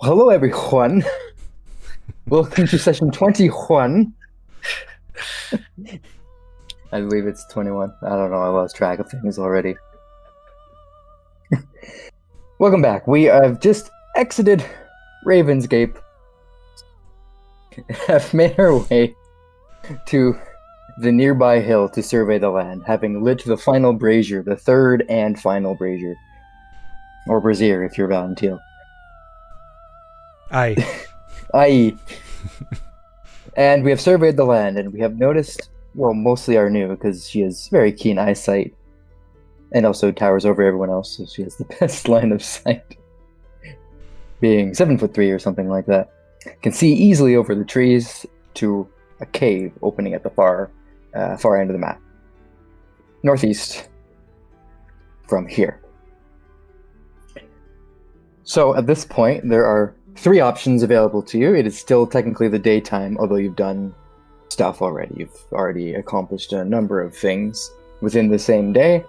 Hello, everyone. Welcome to session 21. I believe it's 21. I don't know. I lost track of things already. Welcome back. We have just exited Ravenscape. Have made our way to the nearby hill to survey the land, having lit the final brazier, the third and final brazier. Or brazier, if you're Valentine. Aye. Aye. And we have surveyed the land, and we have noticed, well, mostly Arnu, because she has very keen eyesight, and also towers over everyone else, so she has the best line of sight. Being 7'3" or something like that. Can see easily over the trees to a cave opening at the far end of the map. Northeast from here. So at this point, there are 3 options available to you. It is still technically the daytime, although you've done stuff already. You've already accomplished a number of things within the same day.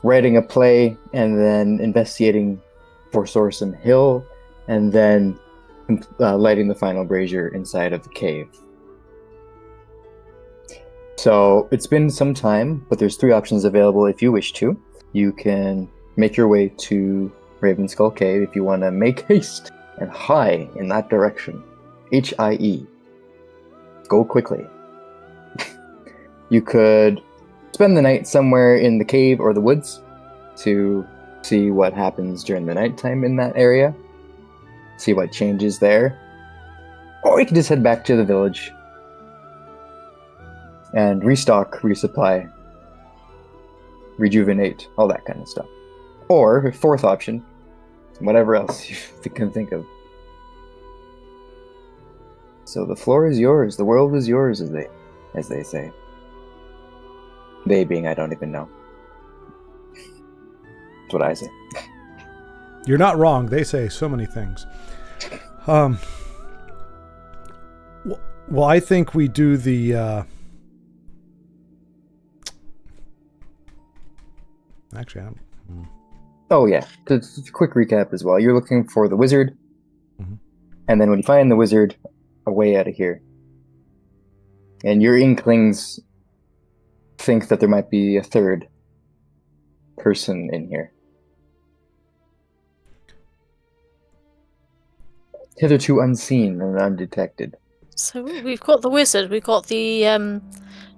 Writing a play, and then investigating for Sorsum Hill, and then lighting the final brazier inside of the cave. So it's been some time, but there's 3 options available if you wish to. You can make your way to Ravenskull Cave if you want to make haste and hie in that direction. H-I-E. Go quickly. You could spend the night somewhere in the cave or the woods to see what happens during the nighttime in that area. See what changes there. Or you can just head back to the village and restock, resupply, rejuvenate, all that kind of stuff. Or, 4th option, whatever else you can think of. So the floor is yours, the world is yours, as they say. They being I don't even know. That's what I say. You're not wrong. They say so many things. Well, I think we do the... Actually, Oh yeah, just a quick recap as well. You're looking for the wizard, Mhm. and then when you find the wizard, a way out of here. And your inklings think that there might be a 3rd person in here. Hitherto unseen and undetected. So we've got the wizard, we've got the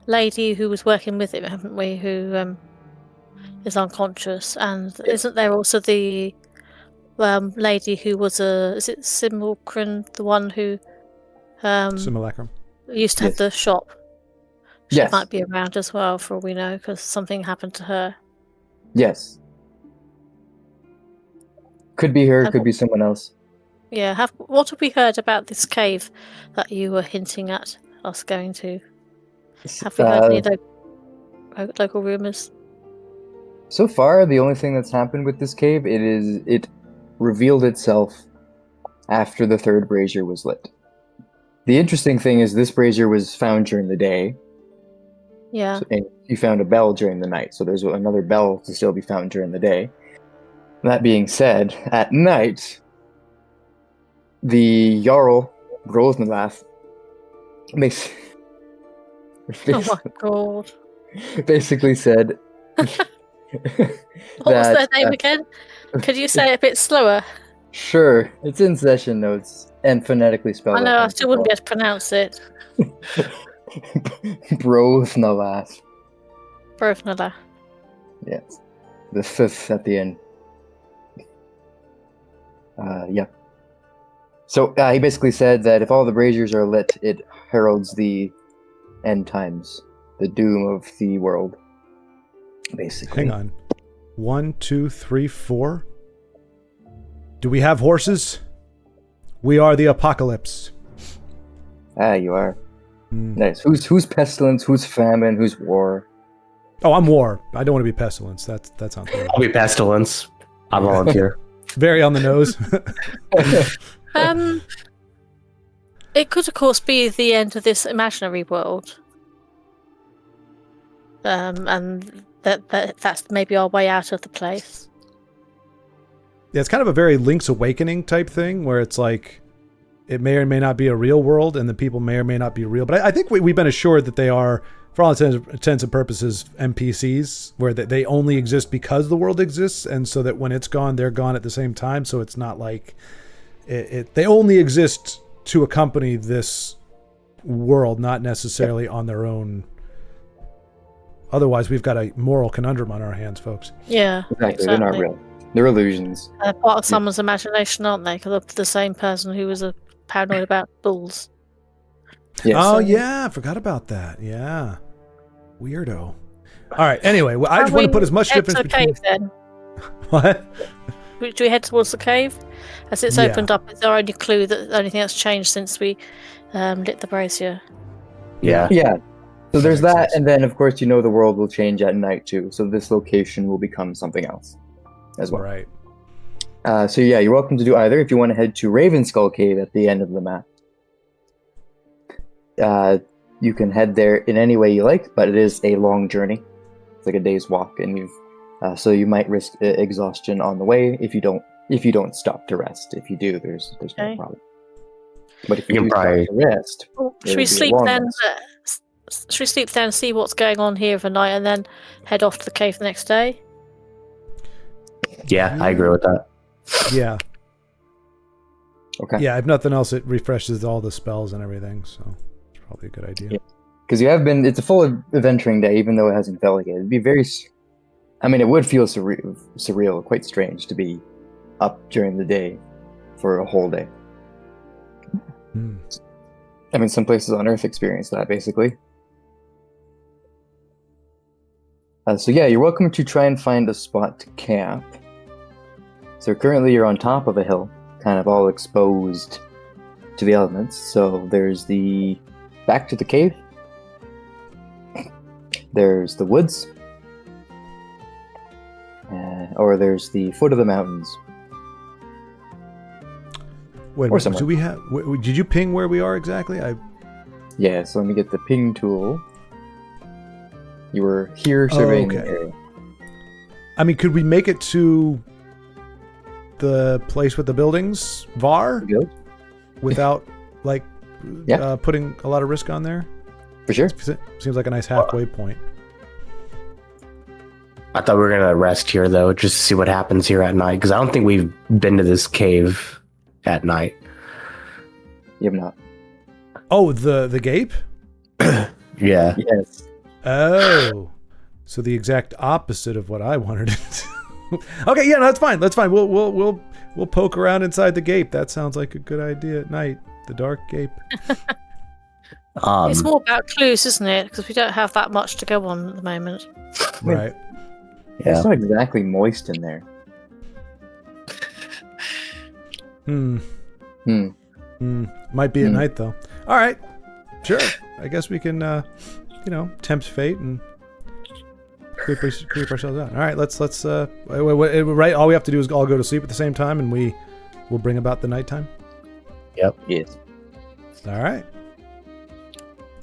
lady who was working with him, haven't we, who is unconscious, and isn't there also the lady who was is it Simulacrum, the one who Simulacrum. used to have Yes. the shop? She Yes. might be around as well, for all we know, because something happened to her. Yes. Could be her, And could be someone else. Yeah, what have we heard about this cave that you were hinting at us going to? Have we heard any local rumours? So far, the only thing that's happened with this cave, it revealed itself after the 3rd brazier was lit. The interesting thing is this brazier was found during the day, Yeah. and you found a bell during the night, so there's another bell to still be found during the day. That being said, at night, the Jarl, Grosnalath, Oh my god. basically said What was their name again? Could you say it a bit slower? Sure, it's in session notes and phonetically spelled. I know, I still wouldn't be able to pronounce it. Grosnalath. Brovnala. Yes, the 5th at the end. Yeah. So he basically said that if all the braziers are lit, it heralds the end times, the doom of the world. Basically. Hang on. 1, 2, 3, 4. Do we have horses? We are the apocalypse. Ah, you are. Nice. Who's pestilence? Who's famine? Who's war? Oh, I'm war. I don't want to be pestilence. That sounds horrible. I'll be pestilence. I volunteer. Very on the nose. It could, of course, be the end of this imaginary world. And that's maybe our way out of the place. Yeah, it's kind of a very Link's Awakening type thing where it's like it may or may not be a real world and the people may or may not be real. But I think we've been assured that they are, for all intents and purposes, NPCs, where they only exist because the world exists, and so that when it's gone, they're gone at the same time. So it's not like they only exist to accompany this world, not necessarily on their own. Otherwise, we've got a moral conundrum on our hands, folks. Yeah, Exactly. They're not real. They're illusions. They're part of someone's imagination, aren't they? Because they're the same person who was paranoid about bulls. Yes. Oh, yeah. I forgot about that. Yeah. Weirdo. All right. Anyway, I just want to put as much difference between... Cave, then. What? Do we head towards the cave? As it's opened up, is there any clue that the only thing that's changed since we lit the brazier? Yeah. Yeah. So there's makes that, sense. and then of course the world will change at night too. So this location will become something else as well. Right. So yeah, you're welcome to do either. If you want to head to Raven Skull Cave at the end of the map, you can head there in any way you like, but it is a long journey. It's like a day's walk, and so you might risk exhaustion on the way if you don't stop to rest. If you do, there's no problem. But if you do stop to rest, Should we sleep then? Should we sleep there and see what's going on here for night, and then head off to the cave the next day? Yeah, I agree with that. Yeah. Okay. Yeah, if nothing else, it refreshes all the spells and everything, so it's probably a good idea. Because it's a full adventuring day, even though it hasn't felt like it. It'd be very... I mean, it would feel surreal, quite strange to be up during the day for a whole day. I mean, some places on Earth experience that, basically. So yeah, you're welcome to try and find a spot to camp. So currently you're on top of a hill, kind of all exposed to the elements. So there's the back to the cave. There's the woods. Or there's the foot of the mountains. Wait, Or somewhere. do we have? Did you ping where we are exactly? Yeah, so let me get the ping tool. You were here surveying the area. I mean, could we make it to the place with the buildings, VAR, Good. without like Yeah. putting a lot of risk on there? For sure. Seems like a nice halfway point. I thought we were gonna rest here though, just to see what happens here at night, because I don't think we've been to this cave at night. You have not. Oh, the gape? Yeah. Yes. Oh, so the exact opposite of what I wanted it to. Okay, yeah, no, that's fine. That's fine. We'll poke around inside the gape. That sounds like a good idea at night. The dark gape. It's more about clues, isn't it? Because we don't have that much to go on at the moment. Right. Yeah. It's not exactly moist in there. Might be at night though. All right. Sure. I guess we can, tempt fate and creep ourselves out. All right. Let's. Right. All we have to do is all go to sleep at the same time, and we'll bring about the nighttime. Yep. Yes. All right.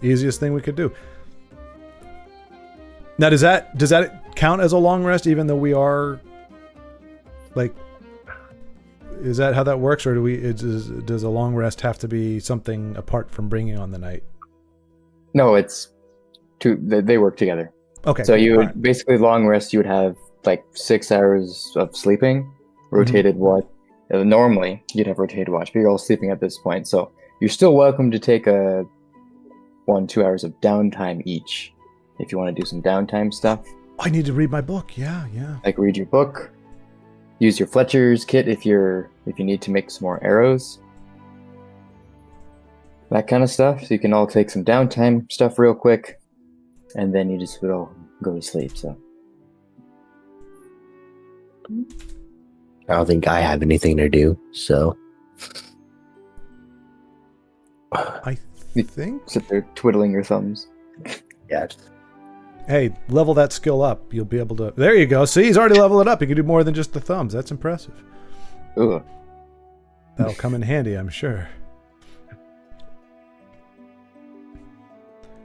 Easiest thing we could do. Now, does that count as a long rest, even though we are, like, is that how that works, or does a long rest have to be something apart from bringing on the night? No, it's two. They work together. Okay. So you would right. basically long rest. You would have like 6 hours of sleeping, rotated watch. Normally you'd have rotated watch, but you're all sleeping at this point. So you're still welcome to take 1-2 hours of downtime each, if you want to do some downtime stuff. I need to read my book. Yeah. Like read your book, use your Fletcher's kit if you need to make some more arrows, that kind of stuff. So you can all take some downtime stuff real quick, and then you just will go to sleep. So I don't think I have anything to do, so I think. sit there twiddling your thumbs. yeah. Hey, level that skill up. You'll be able to. There you go. See, he's already leveled it up. He can do more than just the thumbs. That's impressive. Ugh. That'll come in handy, I'm sure.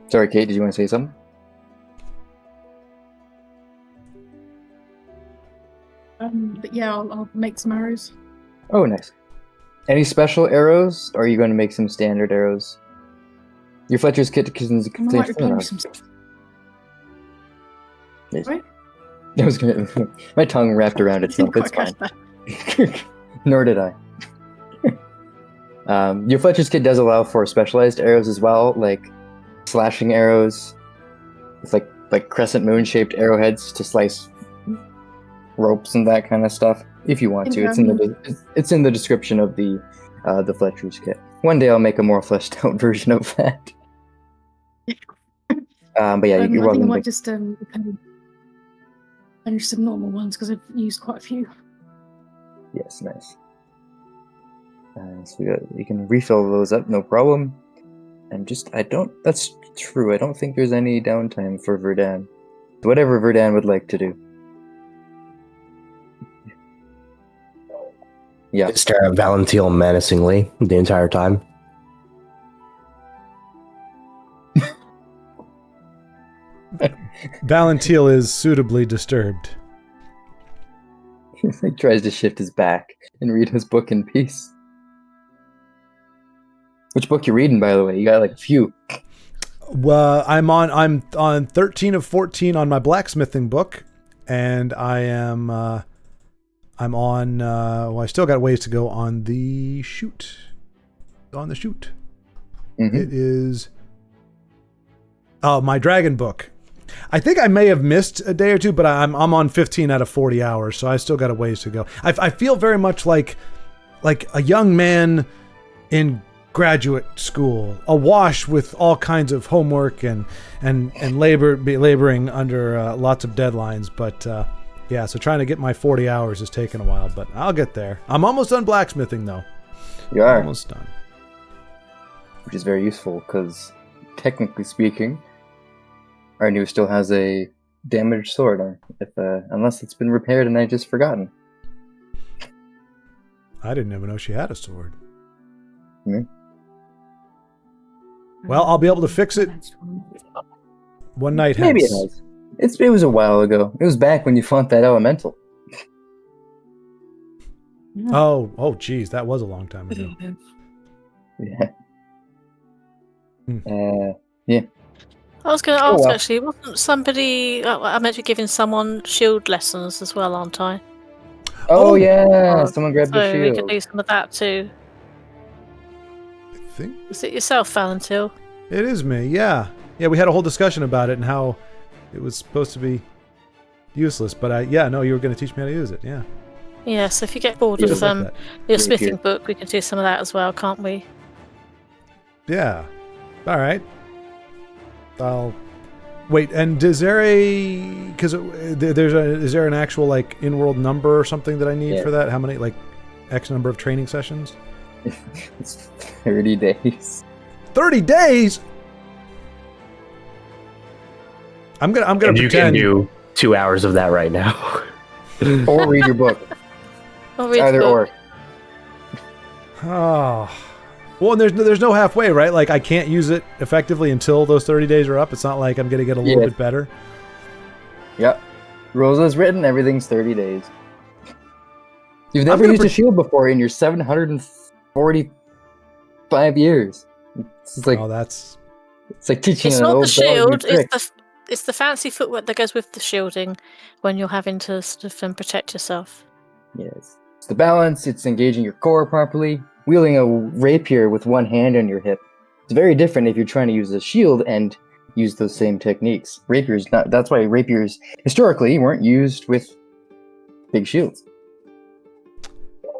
Sorry, Kate, did you want to say something? But yeah, I'll make some arrows. Oh, nice. Any special arrows? Or are you going to make some standard arrows? Your Fletcher's kit contains. I might replenish some stuff. Yes. Right? I was gonna. My tongue wrapped around itself. Didn't It's quite fine. catch that. Nor did I. Your Fletcher's kit does allow for specialized arrows as well, like slashing arrows with like crescent moon shaped arrowheads to slice ropes and that kind of stuff. If you want to, it's in the description of the Fletcher's kit. One day I'll make a more fleshed out version of that. But yeah, you're I think I welcome. might just finish some normal ones because I've used quite a few. Yes, nice. So you can refill those up, no problem. And that's true, I don't think there's any downtime for Verdan. Whatever Verdan would like to do. Yeah. Stare at Valentil menacingly the entire time. Valentil is suitably disturbed. He tries to shift his back and read his book in peace. Which book you reading, by the way? You got like a few. Well, I'm on 13 of 14 on my blacksmithing book, and I'm on. I still got ways to go on the shoot. Mm-hmm. It is. Oh, my dragon book. I think I may have missed a day or two, but I'm on 15 out of 40 hours, so I still got a ways to go. I feel very much like a young man in graduate school, awash with all kinds of homework and laboring under lots of deadlines. But yeah, so trying to get my 40 hours is taking a while, but I'll get there. I'm almost done blacksmithing though. You are. Almost done. Which is very useful because, technically speaking, Arnu still has a damaged sword on, unless it's been repaired and I've just forgotten. I didn't even know she had a sword. Mm-hmm. Well, I'll be able to fix it one night hence. Maybe it has. It was a while ago. It was back when you fought that elemental. Oh, geez, that was a long time ago. Yeah. Hmm. I was going to ask, well. actually, wasn't somebody... I meant to be giving someone shield lessons as well, aren't I? Oh yeah, someone grabbed so your we shield. could do some of that too. I think Is it yourself, Valentil? it is me, yeah. Yeah, we had a whole discussion about it and how it was supposed to be useless, but you were going to teach me how to use it, yeah. Yeah, so if you get bored Yeah, of like that. your Thank smithing you. book, we can do some of that as well, can't we? Yeah. All right. I'll wait. And is there is there an actual like in-world number or something that I need Yeah. for that? How many like X number of training sessions? It's 30 days. 30 days. I'm gonna And you can pretend. do 2 hours of that right now. Or read your book. I'll read the Either book. or. Oh. Well, and there's no halfway, right? Like I can't use it effectively until those 30 days are up. It's not like I'm gonna get a little Yes. bit better. Yep. Rules as written, everything's 30 days. You've never gonna used a shield before in your 745 years. It's like That's it's like teaching It's an not old the shield, dog new tricks. it's the fancy footwork that goes with the shielding when you're having to sort of protect yourself. Yes. It's the balance, it's engaging your core properly, wielding a rapier with one hand on your hip. It's very different if you're trying to use a shield and use those same techniques. That's why rapiers historically weren't used with big shields.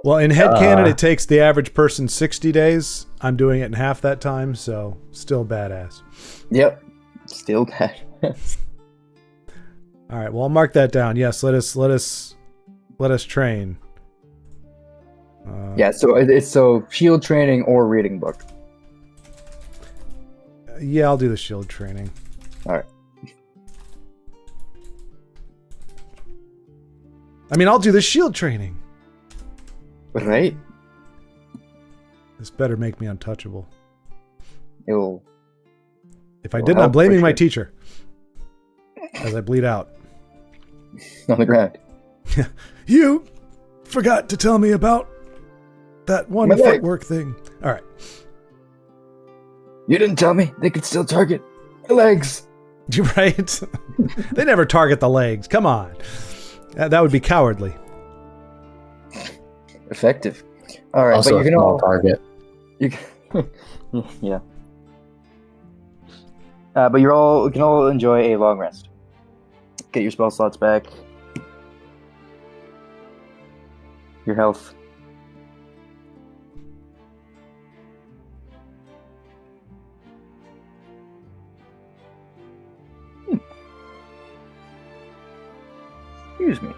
well in headcanon it takes the average person 60 days. I'm doing it in half that time, so still badass. Yep. Still bad. All right, well I'll mark that down. Yes, let us train. Yeah, so it's shield training or reading book. Yeah, I'll do the shield training. Alright. I mean, I'll do the shield training. Right? This better make me untouchable. It'll If I Will didn't, I'm help, blaming for my sure. teacher as I bleed out. on the ground. You forgot to tell me about that one My leg. footwork thing. All right. You didn't tell me they could still target my legs. You're right. They never target the legs. Come on. That would be cowardly. Effective. All right, Also but you a can small all target. you can, yeah. But you can all enjoy a long rest. Get your spell slots back. Your health. Excuse me.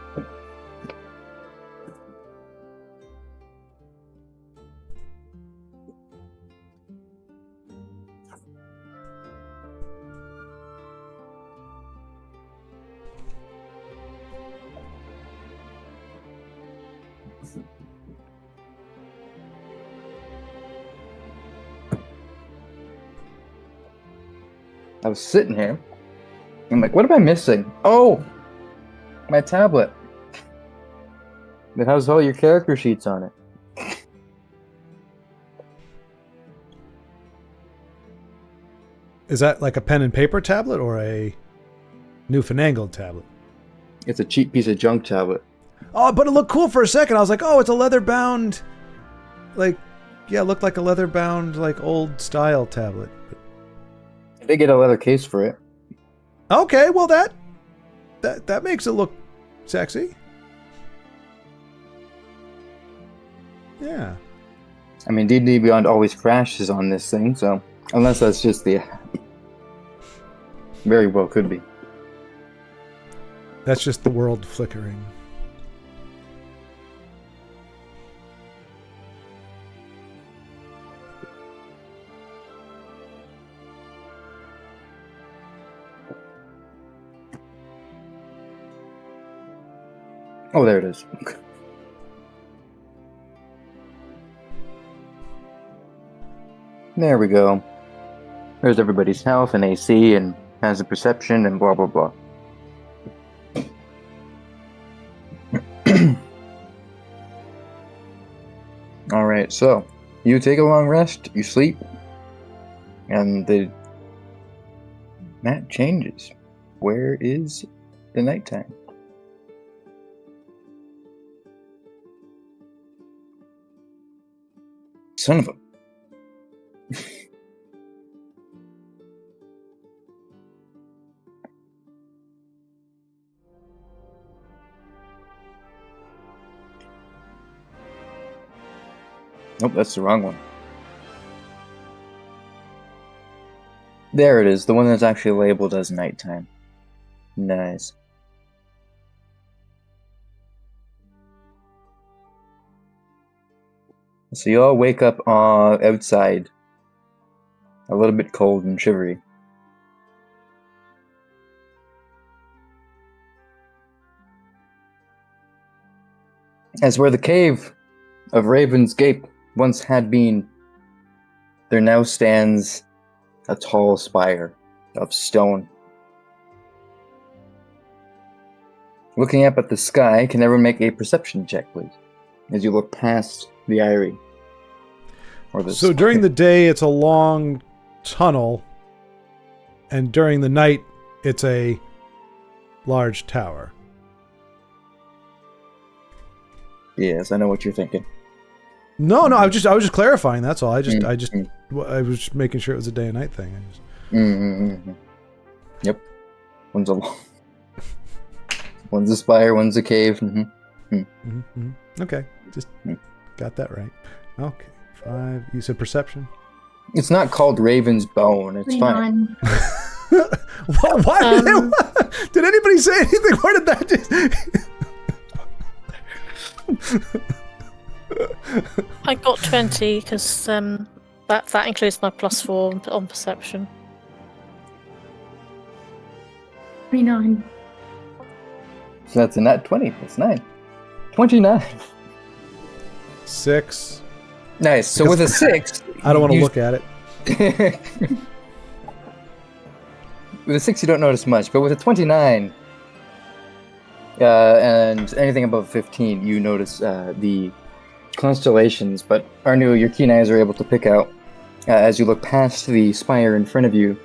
I was sitting here. I'm like, what am I missing? Oh, my tablet. It has all your character sheets on it. Is that like a pen and paper tablet or a newfangled tablet? It's a cheap piece of junk tablet. Oh, but it looked cool for a second. I was like, oh, it's a leather-bound, like, yeah, it looked like a leather-bound, like, old-style tablet. They get a leather case for it. Okay, well, that makes it look sexy. Yeah. I mean, D&D Beyond always crashes on this thing, so unless that's just the very well could be. That's just the world flickering. Oh, there it is. There we go. There's everybody's health and AC and has a perception and blah blah blah. Alright, so you take a long rest, you sleep, and the map changes. Where is the nighttime? Son of a... Nope, that's the wrong one. There it is, the one that's actually labeled as nighttime. Nice. So you all wake up outside, a little bit cold and shivery. As where the cave of Raven's Gate once had been, there now stands a tall spire of stone. Looking up at the sky, can everyone make a perception check, please? As you look past the Eyrie. So during the day, it's a long tunnel, and during the night, it's a large tower. Yes, I know what you're thinking. No, I was just clarifying. That's all. I was just making sure it was a day and night thing. Yep. One's a long. One's a spire. One's a cave. Okay, just got that right. Okay, 5. You said perception. It's not called Raven's Bone. It's fine. Did anybody say anything? Where did that just... I got 20 because that includes my +4 on perception. 29. So that's a nat 20. That's 9. 29. 6. Nice. So with a 6... I don't want to look at it. With a 6 you don't notice much, but with a 29... And anything above 15, you notice the constellations, but Arnu, your keen eyes are able to pick out, as you look past the spire in front of you,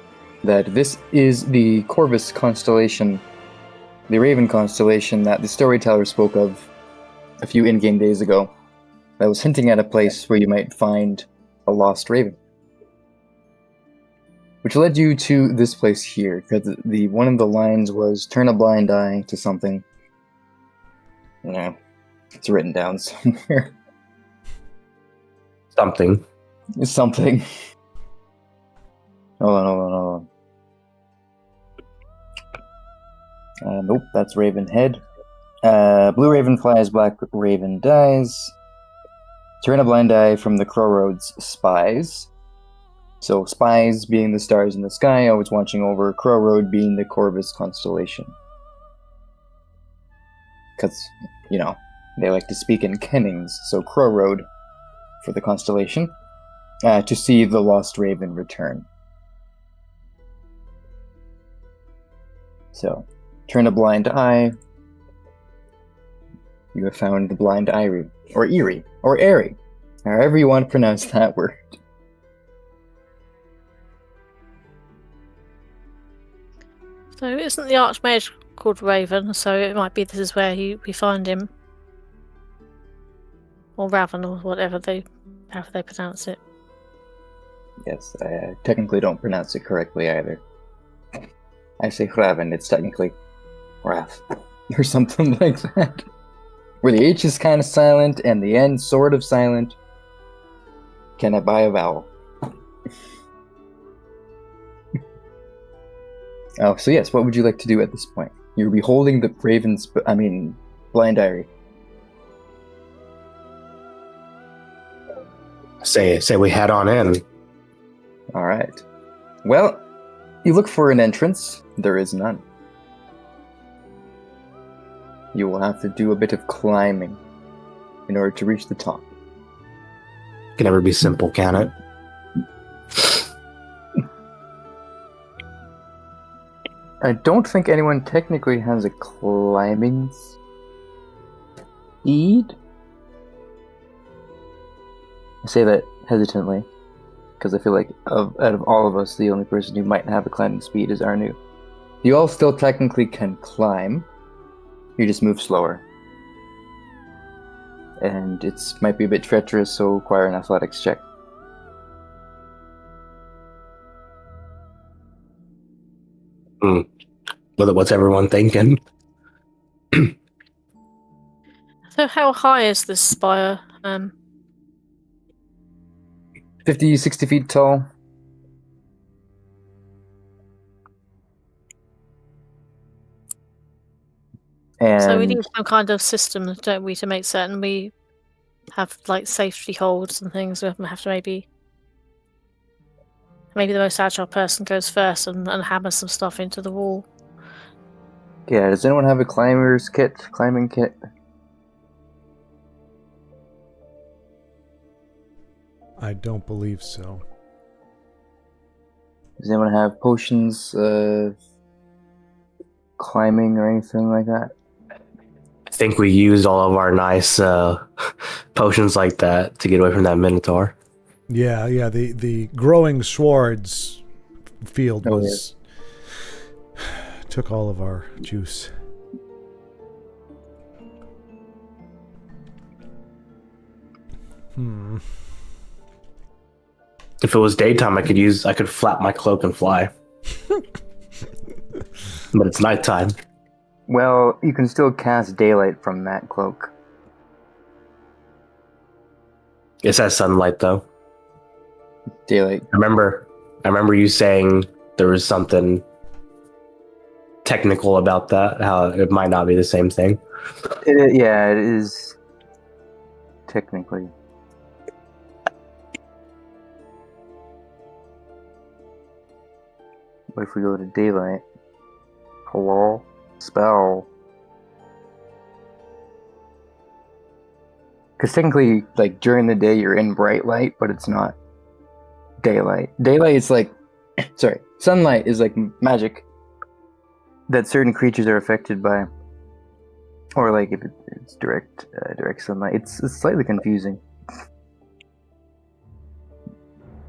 that this is the Corvus constellation, the Raven constellation that the storyteller spoke of a few in-game days ago, that was hinting at a place where you might find a lost raven. Which led you to this place here, because the one of the lines was turn a blind eye to something. Yeah, it's written down somewhere. Something. Something. Hold on. Nope, that's Raven Head. Blue Raven flies, Black Raven dies. Turn a blind eye from the Crow Road's spies. So spies being the stars in the sky, always watching over. Crow Road being the Corvus constellation. Because, you know, they like to speak in kennings. So Crow Road for the constellation. To see the lost raven return. So, turn a blind eye. You have found the Blind Eyrie, or Eyrie, or Airy, however you want to pronounce that word. So isn't the Archmage called Raven? So it might be this is where we find him, or Raven, or however they pronounce it. Yes, I technically don't pronounce it correctly either. I say Hrafyn, it's technically Hraf, or something like that. Where the H is kind of silent and the N sort of silent. Can I buy a vowel? Oh, so yes, what would you like to do at this point? You'll be holding the Blind Eyrie. Say we head on in. Alright. Well, you look for an entrance. There is none. You will have to do a bit of climbing in order to reach the top. Can never be simple, can it? I don't think anyone technically has a climbing speed. I say that hesitantly, because I feel like out of all of us, the only person who might have a climbing speed is Arnu. You all still technically can climb. You just move slower. And it might be a bit treacherous, so require an athletics check. What's everyone thinking? So how high is this spire? 50, 60 feet tall. And So we need some kind of system, don't we, to make certain we have like safety holds and things. We have to maybe the most agile person goes first and hammers some stuff into the wall. yeah, does anyone have a climbing kit? I don't believe so. Does anyone have potions of climbing or anything like that? I think we used all of our nice potions like that to get away from that Minotaur. Yeah. The growing swords field was took all of our juice. If it was daytime, I could flap my cloak and fly. But it's nighttime. Well, you can still cast daylight from that cloak. It says sunlight though. Daylight. I remember you saying there was something technical about that, how it might not be the same thing. It is technically. What if we go to daylight? Hello? Spell. Because technically, like, during the day you're in bright light, but it's not daylight. Daylight is like... sorry. Sunlight is like magic that certain creatures are affected by. Or like if it's direct sunlight. It's slightly confusing.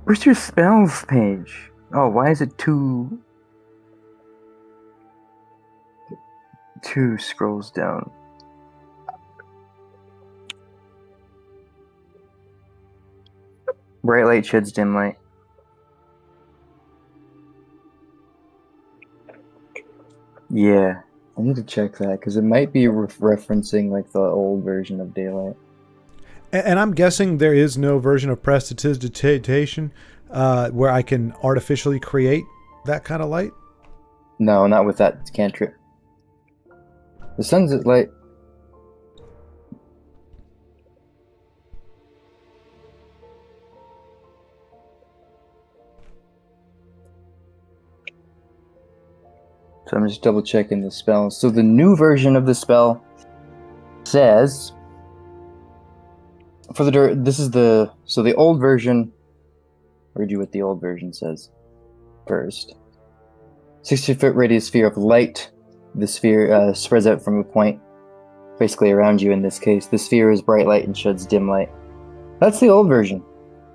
Where's your spells page? Oh, why is it two scrolls down? Bright light sheds dim light. Yeah, I need to check that because it might be referencing like the old version of daylight. And I'm guessing there is no version of prestidigitation where I can artificially create that kind of light. No, not with that cantrip. The sun's at light. So I'm just double checking the spell. So the new version of the spell says for the the old version. I'll read you what the old version says first. 60-foot radius sphere of light. The sphere spreads out from a point basically around you in this case. The sphere is bright light and sheds dim light. That's the old version.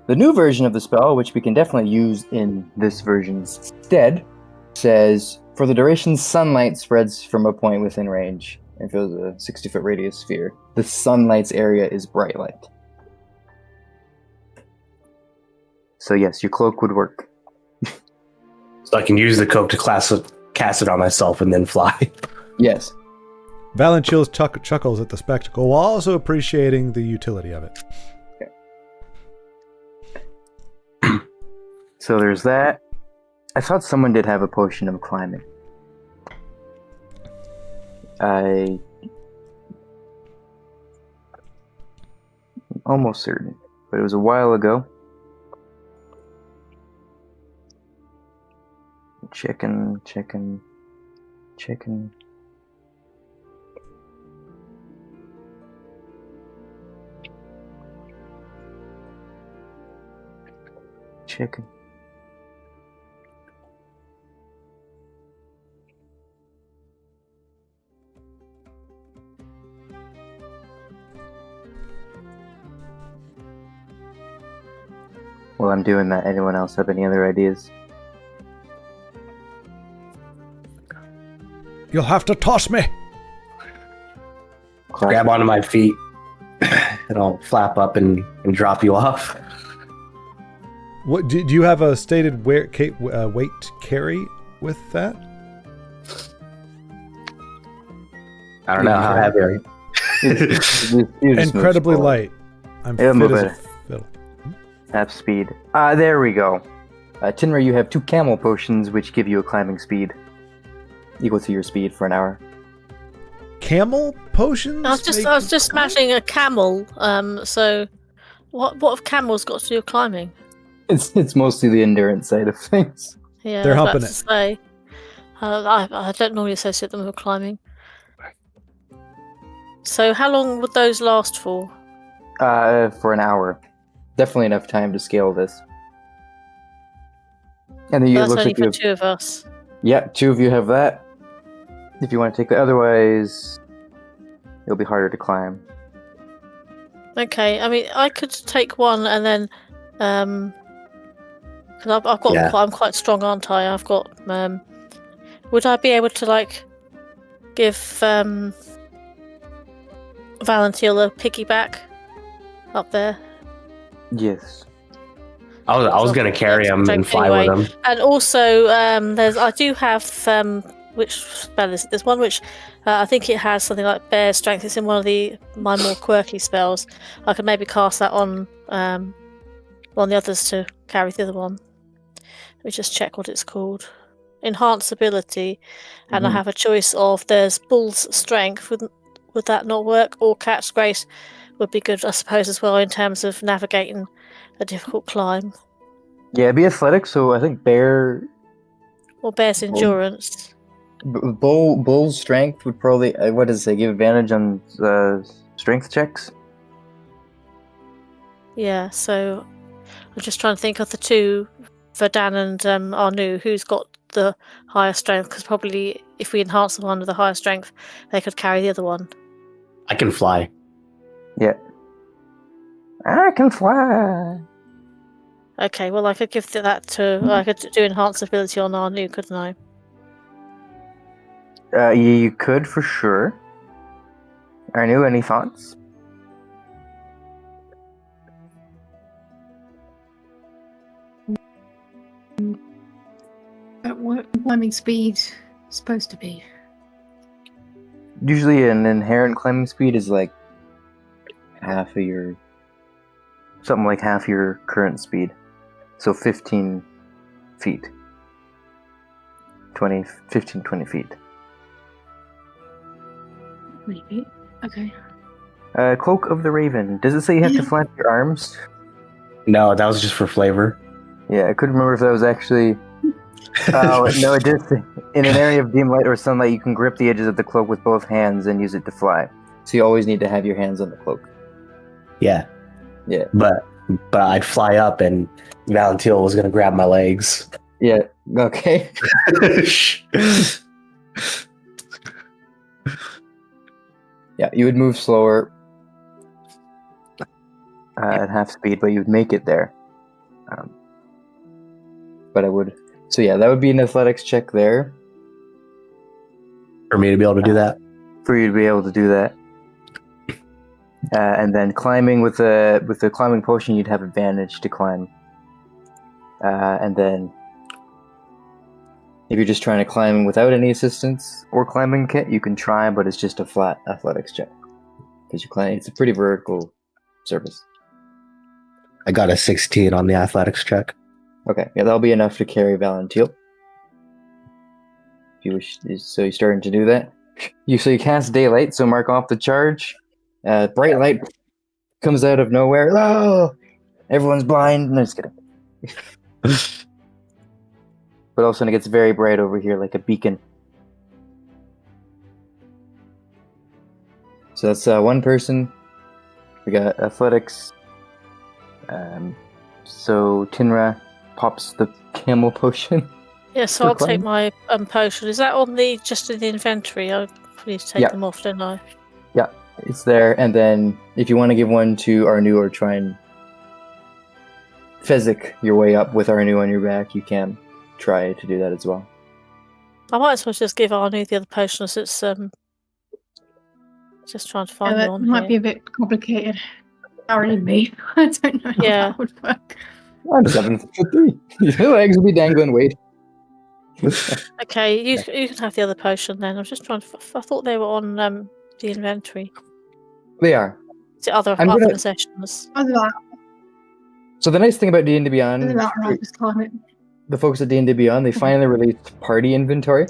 The new version of the spell, which we can definitely use in this version instead, says for the duration sunlight spreads from a point within range and fills a 60-foot radius sphere. The sunlight's area is bright light. So yes, your cloak would work. So I can use the cloak to cast it on myself and then fly. Yes. Valen Chills chuckles at the spectacle while also appreciating the utility of it. Okay. So there's that. I thought someone did have a potion of climbing. I'm almost certain, but it was a while ago. Checking. Checking. While I'm doing that, anyone else have any other ideas? You'll have to toss me. Grab onto my feet and I'll flap up and drop you off. What do you have a stated weight carry with that? I don't know how heavy are you? Incredibly light. I'm fit as a fiddle. Half speed. There we go. Tinra, you have 2 camel potions which give you a climbing speed equal to your speed for an hour. Camel potions? I was just smashing a camel. So what have camels got to do with climbing? It's mostly the endurance side of things. Yeah, They're I was humping about to say, I don't normally associate them with climbing. So how long would those last for? For an hour. Definitely enough time to scale this. And then That's looks only like you for have, 2 of us. yeah, 2 of you have that. If you want to take that, otherwise it'll be harder to climb. Okay, I mean, I could take one and then, because I've got, Yeah. I'm quite strong, aren't I? I've got, would I be able to like give Valentil a piggyback up there? Yes. I was gonna carry him and fly with him. And also, I do have which spell is it? There's one which I think it has something like bear strength. It's in one of my more quirky spells. I could maybe cast that on the others to carry the other one. Let me just check what it's called. Enhance ability, and I have a choice of there's bull's strength. Would that not work? Or cat's grace would be good, I suppose, as well in terms of navigating a difficult climb. Yeah, be athletic. So I think bear. Or bear's endurance. Bull's strength would probably. What does it say? Give advantage on strength checks. Yeah. So I'm just trying to think of the 2, Verdan and Arnu, who's got the higher strength. Because probably if we enhance the one with the higher strength, they could carry the other one. I can fly. Yeah. I can fly. Okay, well, I could give that to. I could do enhanced ability on Arnu, couldn't I? You could for sure. Arnu, any thoughts? At what climbing speed supposed to be? Usually an inherent climbing speed is like something like half your current speed. So 15 feet. 20 feet. 20 feet. Okay. Cloak of the Raven. Does it say you have to flap your arms? No, that was just for flavor. Yeah, I couldn't remember if that was actually... Oh, no, it does say, in an area of dim light or sunlight, you can grip the edges of the cloak with both hands and use it to fly. So you always need to have your hands on the cloak. Yeah. Yeah. But I'd fly up and Valentil was going to grab my legs. Yeah, okay. Yeah, you would move slower at half speed, but you'd make it there. But I would... So yeah, that would be an athletics check there. For me to be able to do that? For you to be able to do that. And then climbing with the climbing potion, you'd have advantage to climb. And then if you're just trying to climb without any assistance or climbing kit, you can try, but it's just a flat athletics check. Because it's a pretty vertical surface. I got a 16 on the athletics check. Okay, yeah, that'll be enough to carry Valentil. If you wish, so you're starting to do that. You cast daylight, so mark off the charge. Bright light comes out of nowhere. Oh, everyone's blind. No, just kidding. But all of a sudden it gets very bright over here, like a beacon. So that's one person. We got athletics. So Tinra pops the camel potion. Yeah, so I'll take my potion. Is that on just in the inventory? I need to take them off, don't I? Yeah, it's there. And then if you want to give one to Arnu or try and Fezzik your way up with Arnu on your back, you can try to do that as well. I might as well just give Arnu the other potion as it's just trying to find one. Might be a bit complicated. Sorry, me. I don't know how that would work. I'm 7'3". Your legs will be dangling. Wait. Okay, you can have the other potion then. I'm just trying to. I thought they were on the inventory. They are. The other possessions. So the nice thing about D&D Beyond, the folks at D&D Beyond, they finally released party inventory.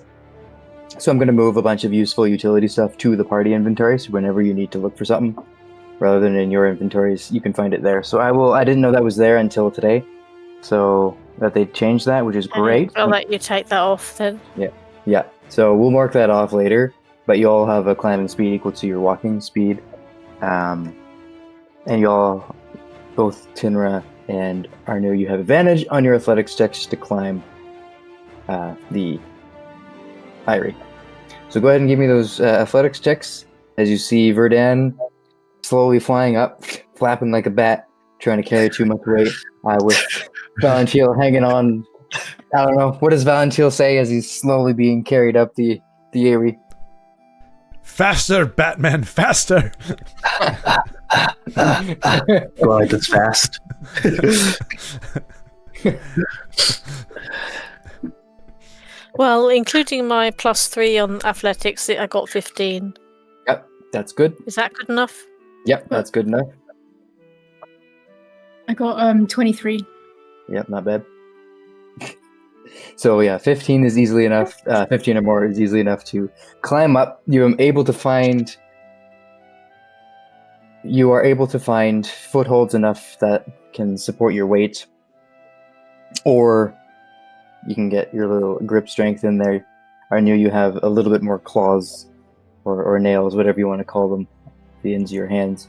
So I'm going to move a bunch of useful utility stuff to the party inventory. So whenever you need to look for something, rather than in your inventories, you can find it there. So I didn't know that was there until today. So that they changed that, which is great. I'll let you take that off then. Yeah. So we'll mark that off later. But you all have a climbing speed equal to your walking speed. And you all, both Tinra and Arnu, you have advantage on your athletics checks to climb the Eyrie. So go ahead and give me those athletics checks as you see Verdan slowly flying up, flapping like a bat, trying to carry too much weight, with Valentil hanging on. I don't know. What does Valentil say as he's slowly being carried up the Eyrie? Faster, Batman, faster! Well, it's fast. Well, including my +3 on athletics, I got 15. Yep, that's good. Is that good enough? Yep, that's good enough. I got 23. Yep, not bad. So yeah, 15 is easily enough. 15 or more is easily enough to climb up. You are able to find footholds enough that can support your weight, or you can get your little grip strength in there. I knew you have a little bit more claws or nails, whatever you want to call them, the ends of your hands.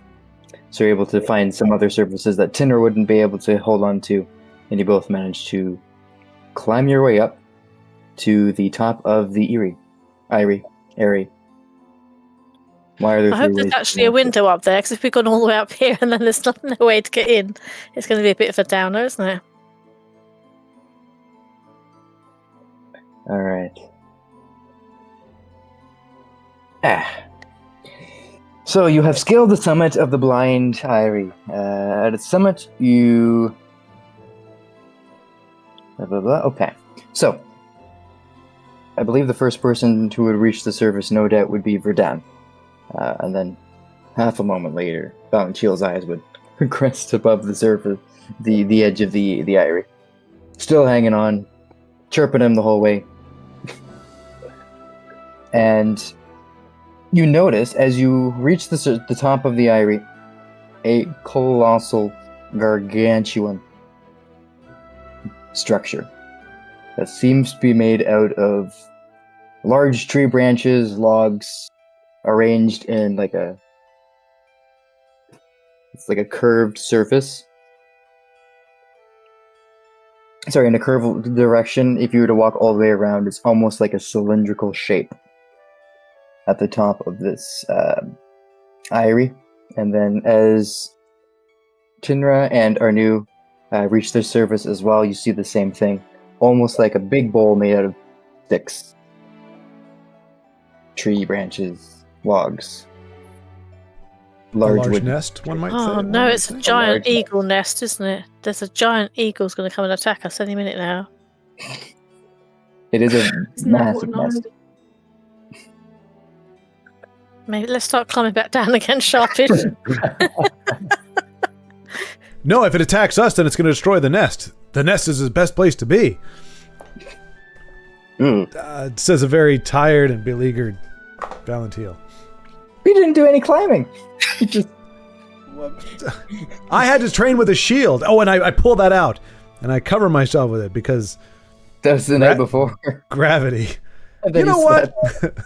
So you're able to find some other surfaces that Tinner wouldn't be able to hold on to, and you both managed to climb your way up to the top of the Eyrie. Why are there I hope three there's ways? actually a window up there, because if we've gone all the way up here and then there's no way to get in, it's going to be a bit of a downer, isn't it? All right. So you have scaled the summit of the Blind Eyrie. At its summit, you... Blah, blah, blah. Okay. So, I believe the first person who would reach the surface, no doubt, would be Verdun. And then, half a moment later, Valentil's eyes would crest above the surface, the edge of the Eyrie. Still hanging on, chirping him the whole way. And you notice, as you reach the top of the Eyrie, a colossal, gargantuan structure that seems to be made out of large tree branches, logs, arranged in it's like a curved surface. Sorry, in a curved direction. If you were to walk all the way around, it's almost like a cylindrical shape at the top of this Eyrie. And then as Tinra and Arnu reach their surface as well, you see the same thing. Almost like a big bowl made out of sticks. Tree branches, logs. Large wood. nest, one might say. Oh no, it's a giant large eagle nest, isn't it? There's a giant eagle's going to come and attack us any minute now. It is a Isn't that massive what nest. Maybe let's start climbing back down again, Sharpish. No, if it attacks us, then it's going to destroy the nest. The nest is the best place to be. It says a very tired and beleaguered Valentil. We didn't do any climbing. We just I had to train with a shield. Oh, and I pull that out. And I cover myself with it because that was the night before. gravity. And then You know he what? slept.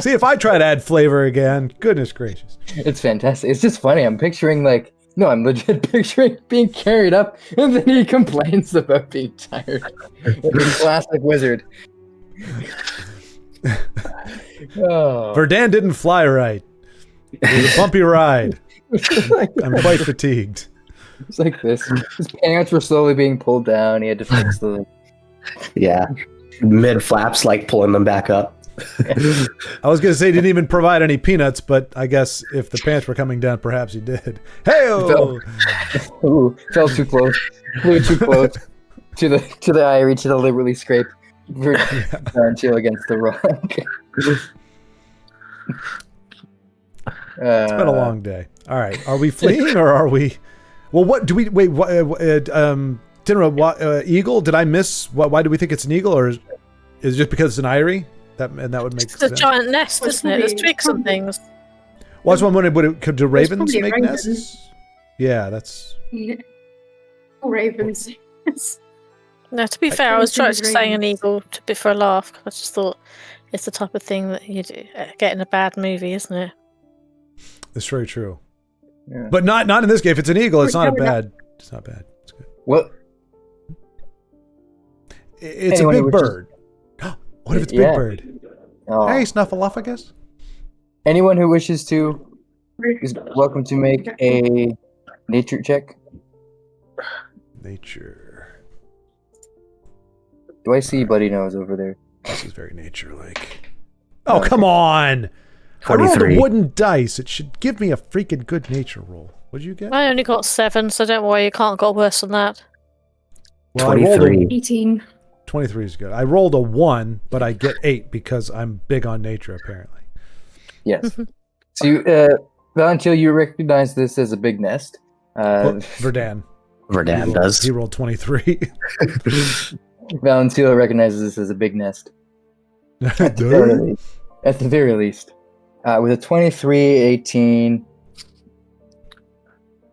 See, if I try to add flavor again, goodness gracious. It's fantastic. It's just funny. I'm picturing I'm legit picturing being carried up, and then he complains about being tired. Classic wizard. Oh. Verdun didn't fly right. It was a bumpy ride. I'm quite fatigued. It's like this. His pants were slowly being pulled down. He had to fix them. Yeah. Mid flaps, like pulling them back up. I was going to say he didn't even provide any peanuts, but I guess if the pants were coming down, perhaps he did. Hey-o! Fell too close. Flew too close to the Eyrie to deliberately scrape until against the rock. It's been a long day. All right, are we fleeing or are we? Well, what do we wait? Tinra, eagle? Did I miss? Why do we think it's an eagle, or is it just because it's an Eyrie? That would make It's sense. a giant nest, Well, isn't it? There's twigs and things. Well, that's what I'm wondering. Could do ravens probably a make raven. nests? Yeah, that's. Yeah. Ravens. No, to be fair, I was think just it's saying an ravens. eagle to be for a laugh. 'Cause I just thought it's the type of thing that you get in a bad movie, isn't it? That's very true. Yeah. But not in this game. If it's an eagle, it's not a bad. It's not bad. It's good. What? It's Anyone a who big wishes- bird. What if it's Yeah. big bird? Oh. Hey, Snuffleupagus. Anyone who wishes to is welcome to make a nature check. Nature. Do I see Buddy Nose over there? This is very nature-like. Oh, come on! I rolled a 43. wooden dice. It should give me a freaking good nature roll. What'd you get? I only got 7, so don't worry, you can't got worse than that. Well, I rolled 23. 18. 23 is good. I rolled a 1, but I get 8 because I'm big on nature, apparently. Yes. So you, Valentil, you recognize this as a big nest. Well, Verdun. Verdun does. He rolled 23. Valentil recognizes this as a big nest. At the very least. With a 23, 18,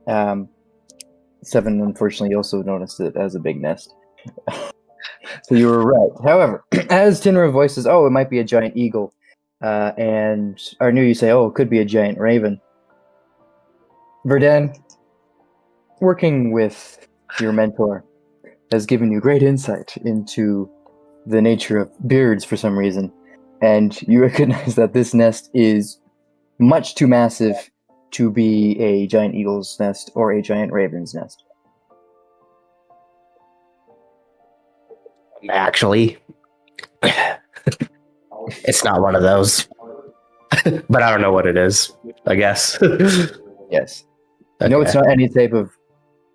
7, unfortunately, you also noticed it as a big nest. So you were right. However, as Tinra voices, oh, it might be a giant eagle, and Arnu, you say, oh, it could be a giant raven. Verdun, working with your mentor, has given you great insight into the nature of birds for some reason, and you recognize that this nest is much too massive to be a giant eagle's nest or a giant raven's nest. Actually, it's not one of those. But I don't know what it is, I guess. Yes. Okay. No, it's not any type of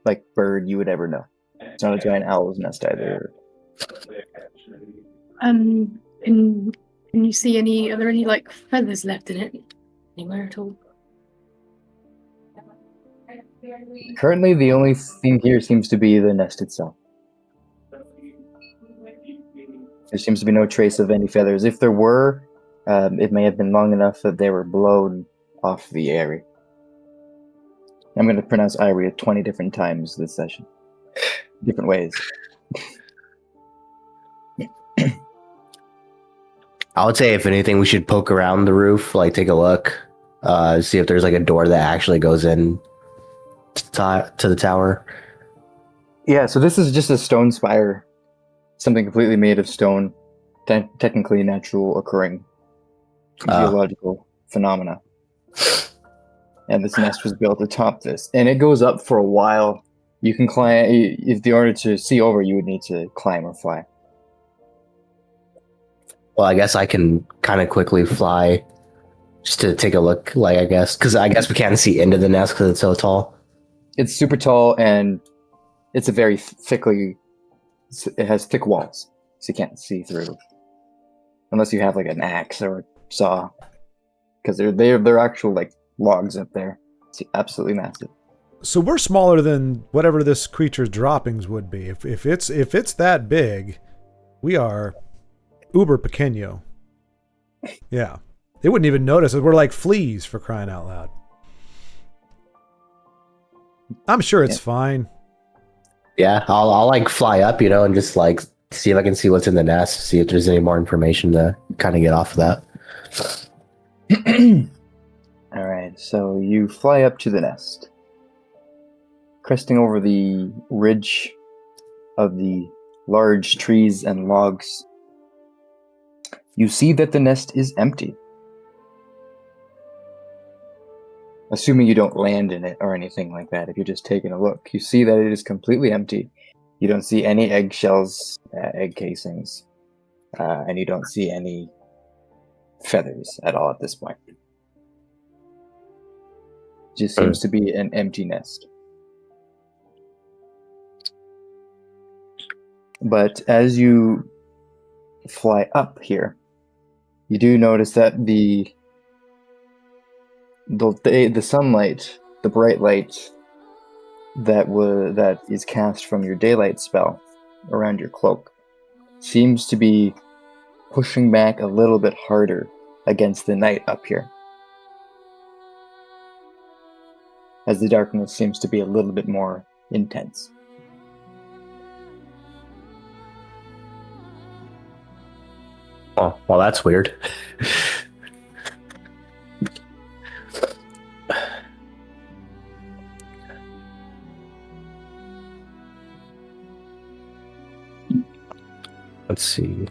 like bird you would ever know. It's not a giant owl's nest either. Can you see are there any like feathers left in it? Anywhere at all? Currently, the only thing here seems to be the nest itself. There seems to be no trace of any feathers. If there were, it may have been long enough that they were blown off the Eyrie. I'm going to pronounce Eyrie 20 different times this session. Different ways. I would say, if anything, we should poke around the roof, like take a look, see if there's like a door that actually goes in to the tower. Yeah, so this is just a stone spire. Something completely made of stone. Technically natural occurring geological phenomena. And this nest was built atop this. And it goes up for a while. You can climb. If in order to see over, you would need to climb or fly. Well, I guess I can kind of quickly fly just to take a look, like, I guess. Because I guess we can't see into the nest because it's so tall. It's super tall, and it's a very it has thick walls, so you can't see through. Unless you have like an axe or a saw. Because they're actual like logs up there. It's absolutely massive. So we're smaller than whatever this creature's droppings would be. If it's that big, we are uber pequeño. Yeah. They wouldn't even notice us. We're like fleas, for crying out loud. I'm sure it's fine. Yeah, I'll like fly up, and just like see if I can see what's in the nest, see if there's any more information to kind of get off of that. All right, so you fly up to the nest. Cresting over the ridge of the large trees and logs, you see that the nest is empty. Assuming you don't land in it or anything like that, if you're just taking a look, you see that it is completely empty. You don't see any eggshells, egg casings, and you don't see any feathers at all at this point. It just seems to be an empty nest. But as you fly up here, you do notice that the sunlight, the bright light that is cast from your daylight spell around your cloak, seems to be pushing back a little bit harder against the night up here, as the darkness seems to be a little bit more intense. Oh, well, that's weird. Let's see.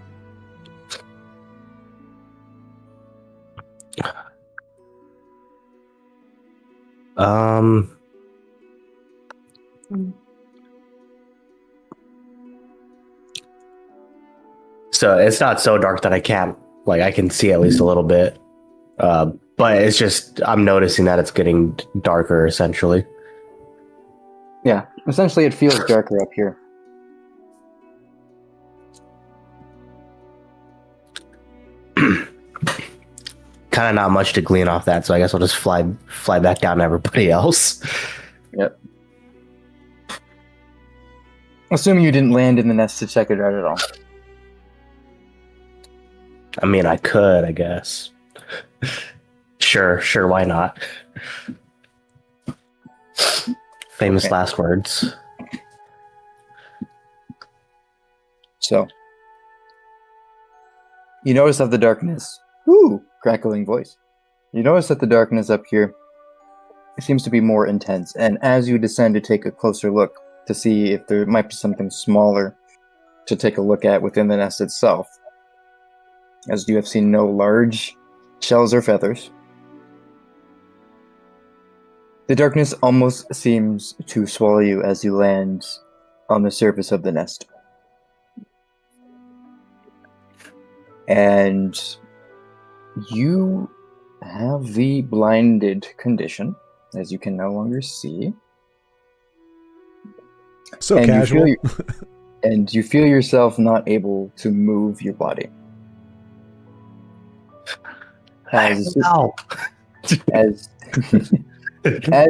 So it's not so dark that I can't, like, I can see at least a little bit. But it's just, I'm noticing that it's getting darker, essentially. Yeah, essentially it feels darker up here. Kind of not much to glean off that, so I guess I'll just fly back down to everybody else. Yep. Assuming you didn't land in the nest to check it out at all. I mean, I could, I guess. Sure, why not? Famous last words. So, you notice that the darkness, ooh, crackling voice. You notice that the darkness up here seems to be more intense, and as you descend to take a closer look to see if there might be something smaller to take a look at within the nest itself, as you have seen no large shells or feathers. The darkness almost seems to swallow you as you land on the surface of the nest. And you have the blinded condition, as you can no longer see. So and casual. And you feel yourself not able to move your body. As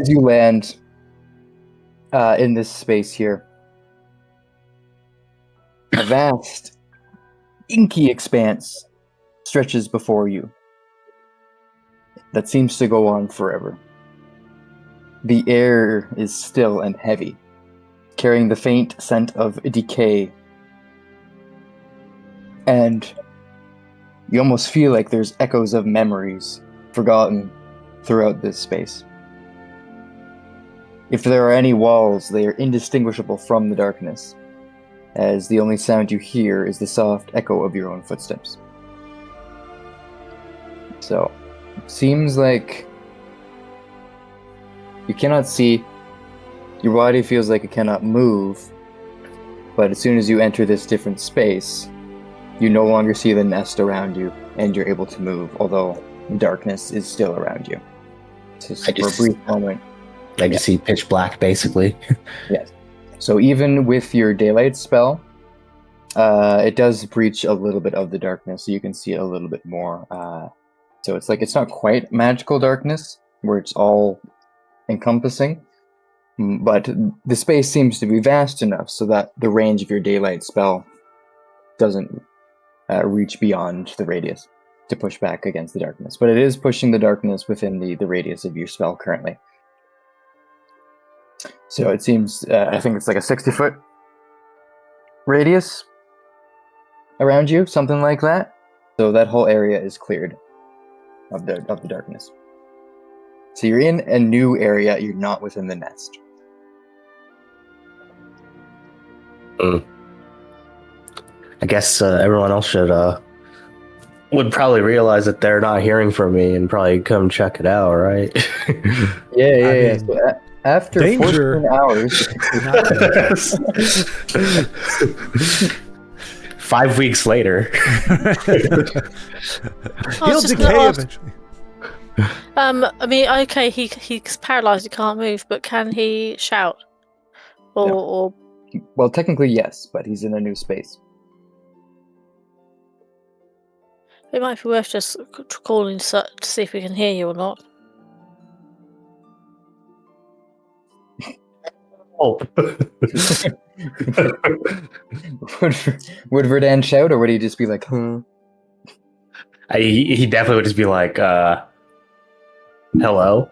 you land in this space here, a vast, inky expanse stretches before you that seems to go on forever. The air is still and heavy, carrying the faint scent of decay. And you almost feel like there's echoes of memories forgotten throughout this space. If there are any walls, they are indistinguishable from the darkness, as the only sound you hear is the soft echo of your own footsteps. So, it seems like you cannot see. Your body feels like it cannot move, but as soon as you enter this different space, you no longer see the nest around you, and you're able to move, although darkness is still around you. Just for a brief moment. I just see pitch black, basically. Yes. So even with your daylight spell, it does breach a little bit of the darkness, so you can see a little bit more. So it's like, it's not quite magical darkness, where it's all encompassing, but the space seems to be vast enough so that the range of your daylight spell doesn't reach beyond the radius to push back against the darkness. But it is pushing the darkness within the radius of your spell currently. So it seems, I think it's like a 60-foot radius around you, something like that. So that whole area is cleared of the darkness. So you're in a new area, you're not within the nest. I guess everyone else would probably realize that they're not hearing from me and probably come check it out, right? Yeah. So after danger. 14 hours... 5 weeks later. He'll decay eventually. I mean, okay, he's paralyzed, he can't move, but can he shout? Or Well, technically yes, but he's in a new space. it might be worth just calling to see if we can hear you or not. Oh. Would Verdan shout, or would he just be like, huh? He definitely would just be like, hello?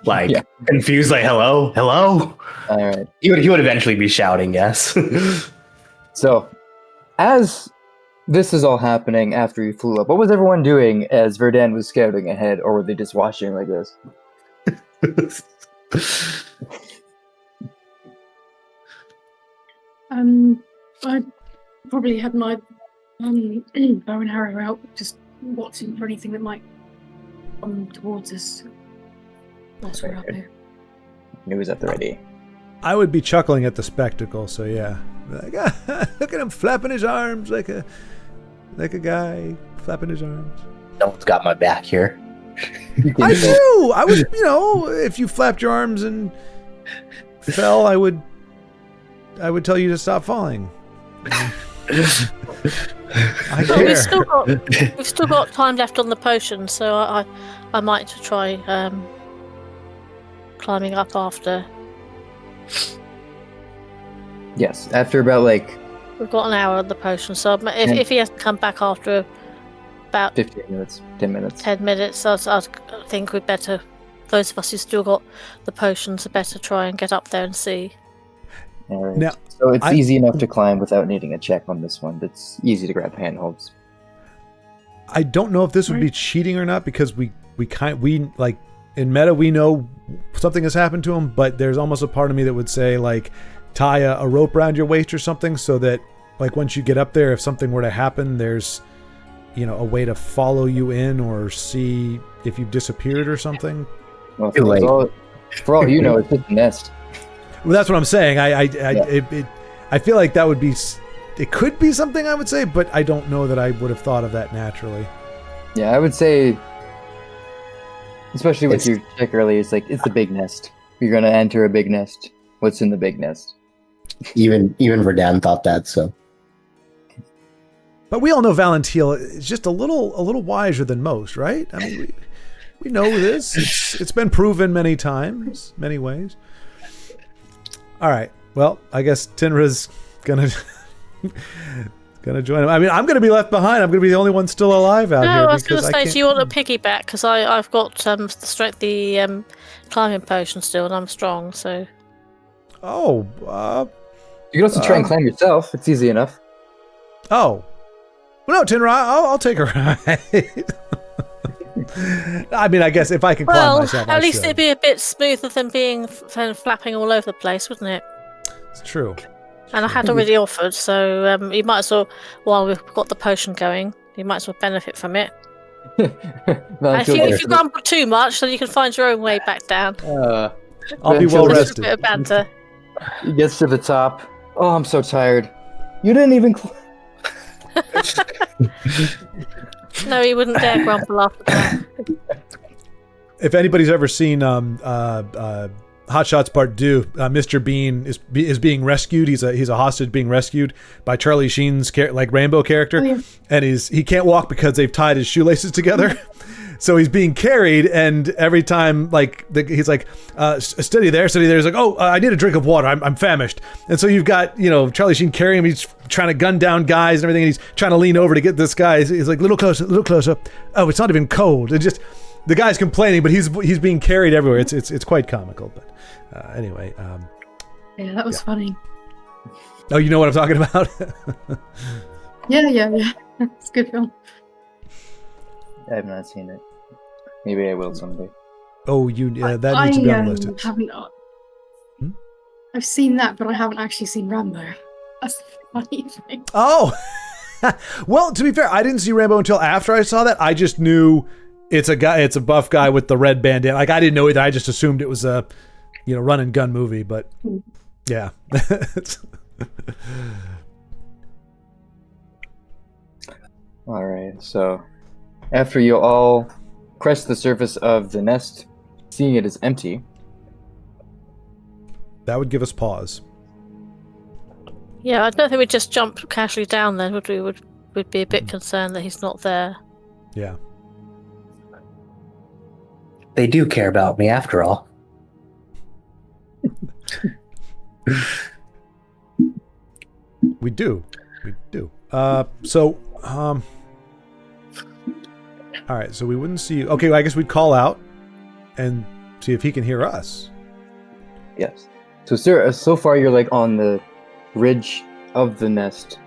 Like, Yeah. confused, like, hello? All right. He would eventually be shouting, yes. So, as this is all happening after you flew up, what was everyone doing as Verdan was scouting ahead, or were they just watching like this? I probably had my bow and arrow out, just watching for anything that might come towards us whilst we're out there. News at the ready. I would be chuckling at the spectacle, so yeah. Like, look at him flapping his arms like a guy flapping his arms. No one's got my back here. I do! I would, if you flapped your arms and fell, I would tell you to stop falling. I But care. we've still got time left on the potion, so I might try climbing up after. Yes, after about We've got an hour on the potion, so if he hasn't come back after about 15 minutes, 10 minutes. 10 minutes, I think we'd better, those of us who still got the potions, are better try and get up there and see. All right. Now, So it's easy enough to climb without needing a check on this one. It's easy to grab handholds. I don't know if this would be cheating or not, because we like in meta we know something has happened to him, but there's almost a part of me that would say like tie a rope around your waist or something, so that like once you get up there, if something were to happen, there's a way to follow you in or see if you've disappeared or something? Well, Too late. For all you know, it's just a nest. Well, that's what I'm saying. I feel like that would be. It could be something I would say, but I don't know that I would have thought of that naturally. Yeah, I would say, especially with your check earlier, it's like it's the big nest. You're gonna enter a big nest. What's in the big nest? Even Verdan thought that. So But we all know Valentiel is just a little wiser than most, right? I mean, we know this. It's been proven many times, many ways. All right. Well, I guess Tinra's gonna join him. I mean, I'm gonna be left behind. I'm gonna be the only one still alive out here. No, I was going because to say, do you want a piggyback? Because I've got the climbing potion still, and I'm strong. So Oh. You can also try and climb yourself. It's easy enough. Oh. Well, no, Tinra, I'll take a ride. I mean, I guess if I can climb myself, at least should. it'd be a bit smoother than being flapping all over the place, wouldn't it? It's true. And I had already offered, so you might as well, while we've got the potion going, you might as well benefit from it. And if you grumble too much, then you can find your own way back down. I'll be well rested. A bit of banter. He gets to the top. Oh, I'm so tired. You didn't even. No, he wouldn't dare grumble after that. If anybody's ever seen Hot Shots Part 2, Mr. Bean is being rescued. He's a hostage being rescued by Charlie Sheen's Rainbow character, and he can't walk because they've tied his shoelaces together. So he's being carried, and every time he's like, steady there. He's like, oh, I need a drink of water. I'm famished. And so you've got Charlie Sheen carrying him. He's trying to gun down guys and everything, and he's trying to lean over to get this guy. He's like, little closer. Oh, it's not even cold. It's just the guy's complaining, but he's being carried everywhere. It's quite comical. But anyway, yeah, that was funny. Oh, you know what I'm talking about? Yeah. It's a good film. I have not seen it. Maybe I will someday. Oh, that needs to be on the list. I've seen that, but I haven't actually seen Rambo. That's the funny thing. Oh, well, to be fair, I didn't see Rambo until after I saw that. I just knew it's a buff guy with the red bandana. Like, I didn't know either. I just assumed it was a, run and gun movie. But yeah. All right. So after you all crest the surface of the nest, seeing it is empty. That would give us pause. Yeah, I don't think we'd just jump casually down then, would we? We'd be a bit concerned that he's not there. Yeah. they do care about me after all. We do. All right, so we wouldn't see you. Okay, well, I guess we'd call out and see if he can hear us. Yes. So, sir, so far you're like on the ridge of the nest,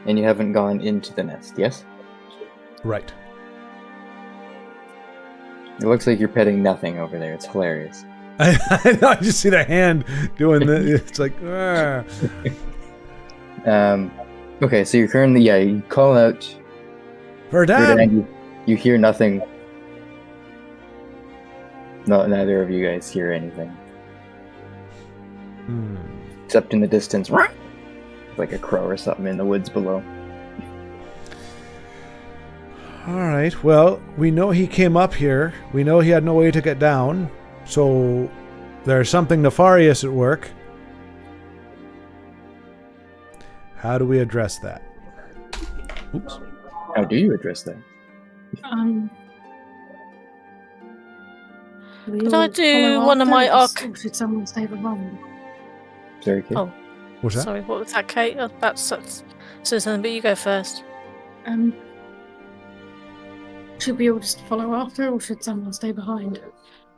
and you haven't gone into the nest, yes? Right. It looks like you're petting nothing over there. It's hilarious. I know, I just see the hand doing this. It's like, okay, so you're currently, you call out. Verdan! You hear nothing. No, neither of you guys hear anything. Except in the distance, like a crow or something in the woods below. All right, well, we know he came up here. We know he had no way to get down. So there's something nefarious at work. How do we address that? Oops. How do you address that? Could I do one of my or should someone stay behind? Sorry, Kate. Oh, What's that? sorry, what was that, Kate? I was about to say something, but you go first. Should we all just follow after, or should someone stay behind?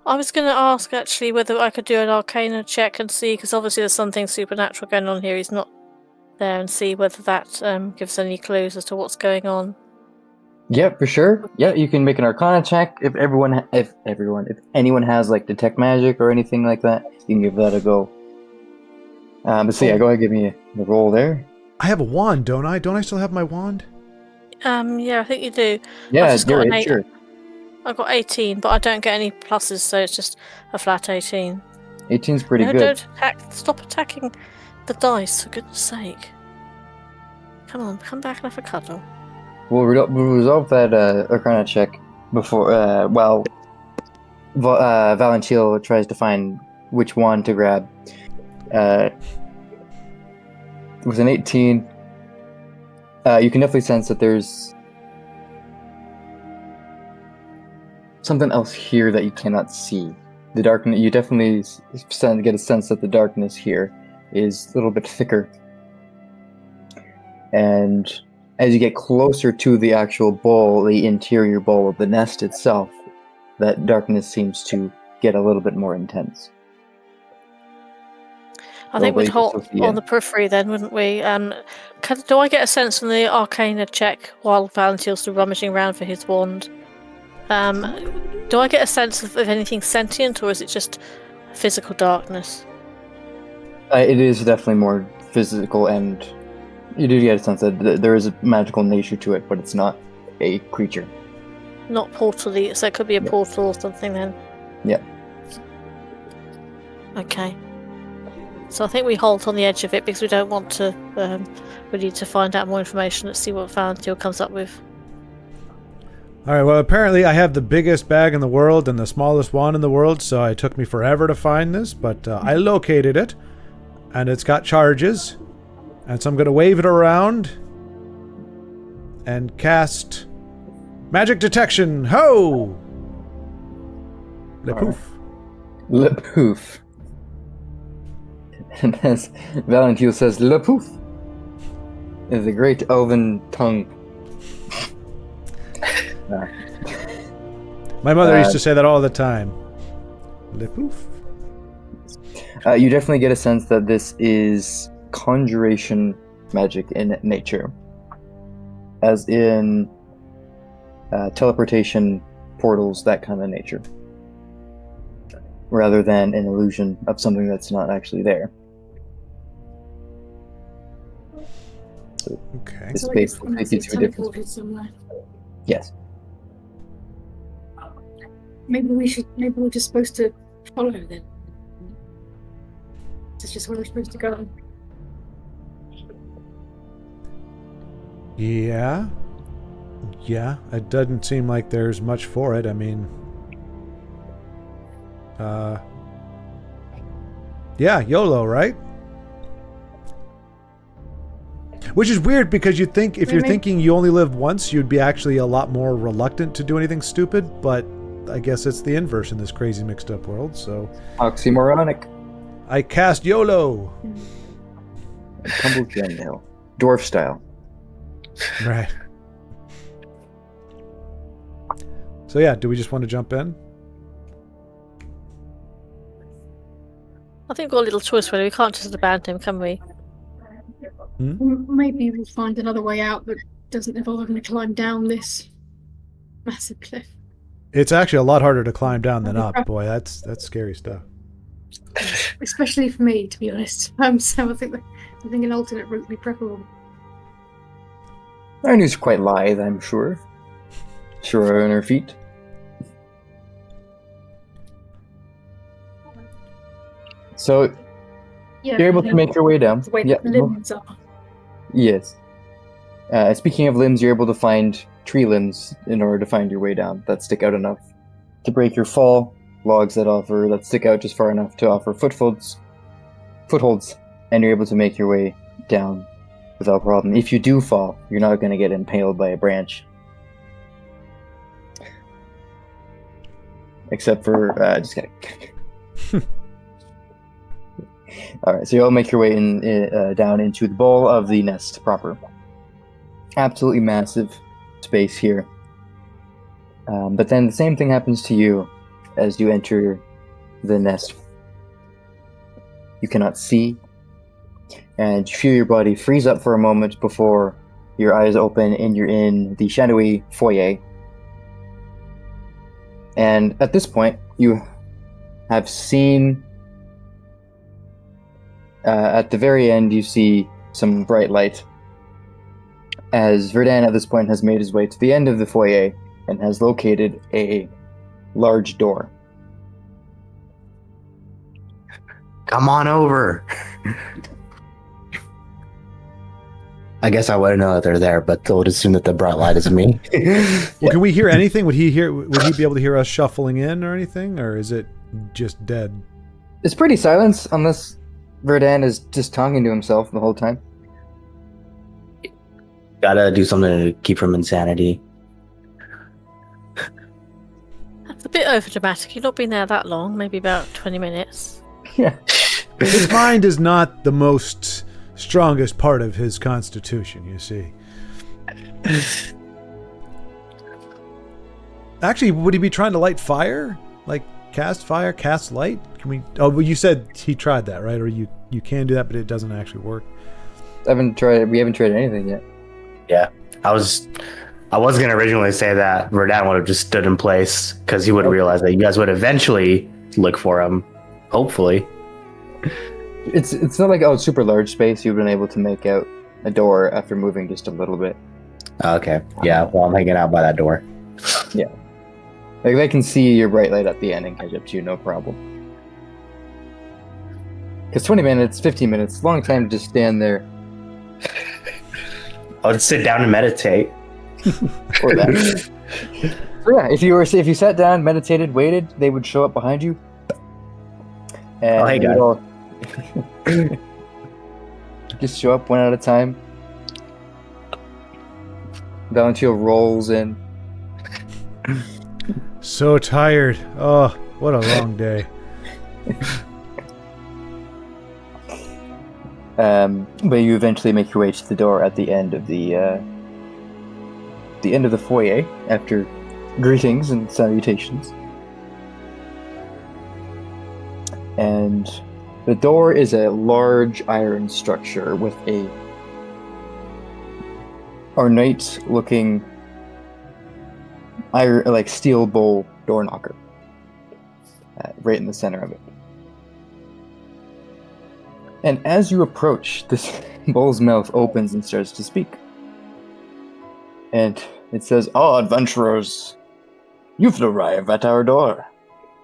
I was going to ask actually whether I could do an Arcana check and see, because obviously there's something supernatural going on here. He's not there, and see whether that gives any clues as to what's going on. Yeah, for sure. Yeah, you can make an Arcana check. If anyone has like detect magic or anything like that, you can give that a go. But so yeah, go ahead, give me the roll there. I have a wand, don't I? Don't I still have my wand? Yeah, I think you do. Yeah, just you're got an right, 8. sure. I've got 18, but I don't get any pluses, so it's just a flat 18. 18's pretty No, good. stop attacking the dice, for goodness sake. Come on, come back and have a cuddle. We'll resolve that Arcana check before, while Valentil tries to find which wand to grab. With an 18, you can definitely sense that there's something else here that you cannot see. The darkness, you definitely get a sense that the darkness here is a little bit thicker. And as you get closer to the actual bowl, the interior bowl of the nest itself, that darkness seems to get a little bit more intense. I think Well, we'd halt Sophia. on the periphery then, wouldn't we? Do I get a sense from the Arcana check while Valentil's still rummaging around for his wand? Do I get a sense of anything sentient, or is it just physical darkness? It is definitely more physical, and you do get a sense that there is a magical nature to it, but it's not a creature. Not portal-y, so it could be a portal or something then. Yeah. Okay. So I think we halt on the edge of it because we don't want to. We need to find out more information. Let's see what Valentil comes up with. All right, well, apparently I have the biggest bag in the world and the smallest wand in the world, so it took me forever to find this, but I located it, and it's got charges, and so I'm going to wave it around and cast Magic Detection. Ho! Le poof. Le poof. And as Valentil says, Le poof is a great elven tongue. My mother used to say that all the time. Le poof. You definitely get a sense that this is conjuration magic in nature. As in teleportation, portals, that kind of nature. Rather than an illusion of something that's not actually there. So Okay. this So space like takes you to a different teleported somewhere. Yes. Maybe we're just supposed to follow them. It's just where we're supposed to go. Yeah. Yeah, it doesn't seem like there's much for it. I mean, yeah, YOLO, right? Which is weird because you'd think if you're thinking you only live once, you'd be actually a lot more reluctant to do anything stupid, but I guess it's the inverse in this crazy mixed up world, so... Oxymoronic. I cast YOLO! Tumble downhill. Dwarf style. Right. So yeah, do we just want to jump in? I think we've got a little choice really. We can't just abandon him, can we? Maybe we'll find another way out that doesn't involve having to climb down this massive cliff. It's actually a lot harder to climb down than up. Boy, that's scary stuff. Especially for me, to be honest. So I think an alternate route would be preferable. Arnie's quite lithe, I'm sure. Sure on her feet. So Yeah, you're able to make your way down. the way Yeah, that the limbs are. yes. Speaking of limbs, you're able to find tree limbs in order to find your way down that stick out enough to break your fall, logs that stick out just far enough to offer footholds, and you're able to make your way down without problem. If you do fall, you're not going to get impaled by a branch. Except for, just kidding. Alright, so you'll make your way down into the bowl of the nest proper. Absolutely massive space here. But then the same thing happens to you as you enter the nest. You cannot see, and you feel your body freeze up for a moment before your eyes open and you're in the shadowy foyer. And at this point, you have seen, at the very end, you see some bright light as Verdan at this point has made his way to the end of the foyer and has located a large door. Come on over. I guess I wouldn't know that they're there, but they would assume that the bright light is me. Well, can we hear anything? Would he be able to hear us shuffling in or anything, or is it just dead? It's pretty silent unless Verdan is just talking to himself the whole time. Gotta do something to keep from insanity. That's a bit overdramatic. You've not been there that long, maybe about 20 minutes. Yeah. His mind is not the most strongest part of his constitution, you see. Actually, would he be trying to light fire? Like cast fire, cast light? Can we? Oh, well, you said he tried that, right? Or you can do that, but it doesn't actually work. We haven't tried anything yet. Yeah, I was gonna originally say that Verdan would have just stood in place because he would realize that you guys would eventually look for him. Hopefully. It's not like it's super large space. You've been able to make out a door after moving just a little bit. Okay. Yeah. Well, I'm hanging out by that door. Yeah. Like they can see your bright light at the end and catch up to you, no problem. Because 20 minutes, 15 minutes, long time to just stand there. I'll just sit down and meditate. Or that. So yeah, if you sat down, meditated, waited, they would show up behind you. And Oh, hey, guys. all just show up one at a time. Valentino rolls in. So tired. Oh, what a long day. But you eventually make your way to the door at the end of the foyer after greetings and salutations. And the door is a large iron structure with a ornate-looking iron, like steel bowl door knocker, right in the center of it. And as you approach, this bowl's mouth opens and starts to speak. And it says, "Ah, adventurers, you've arrived at our door.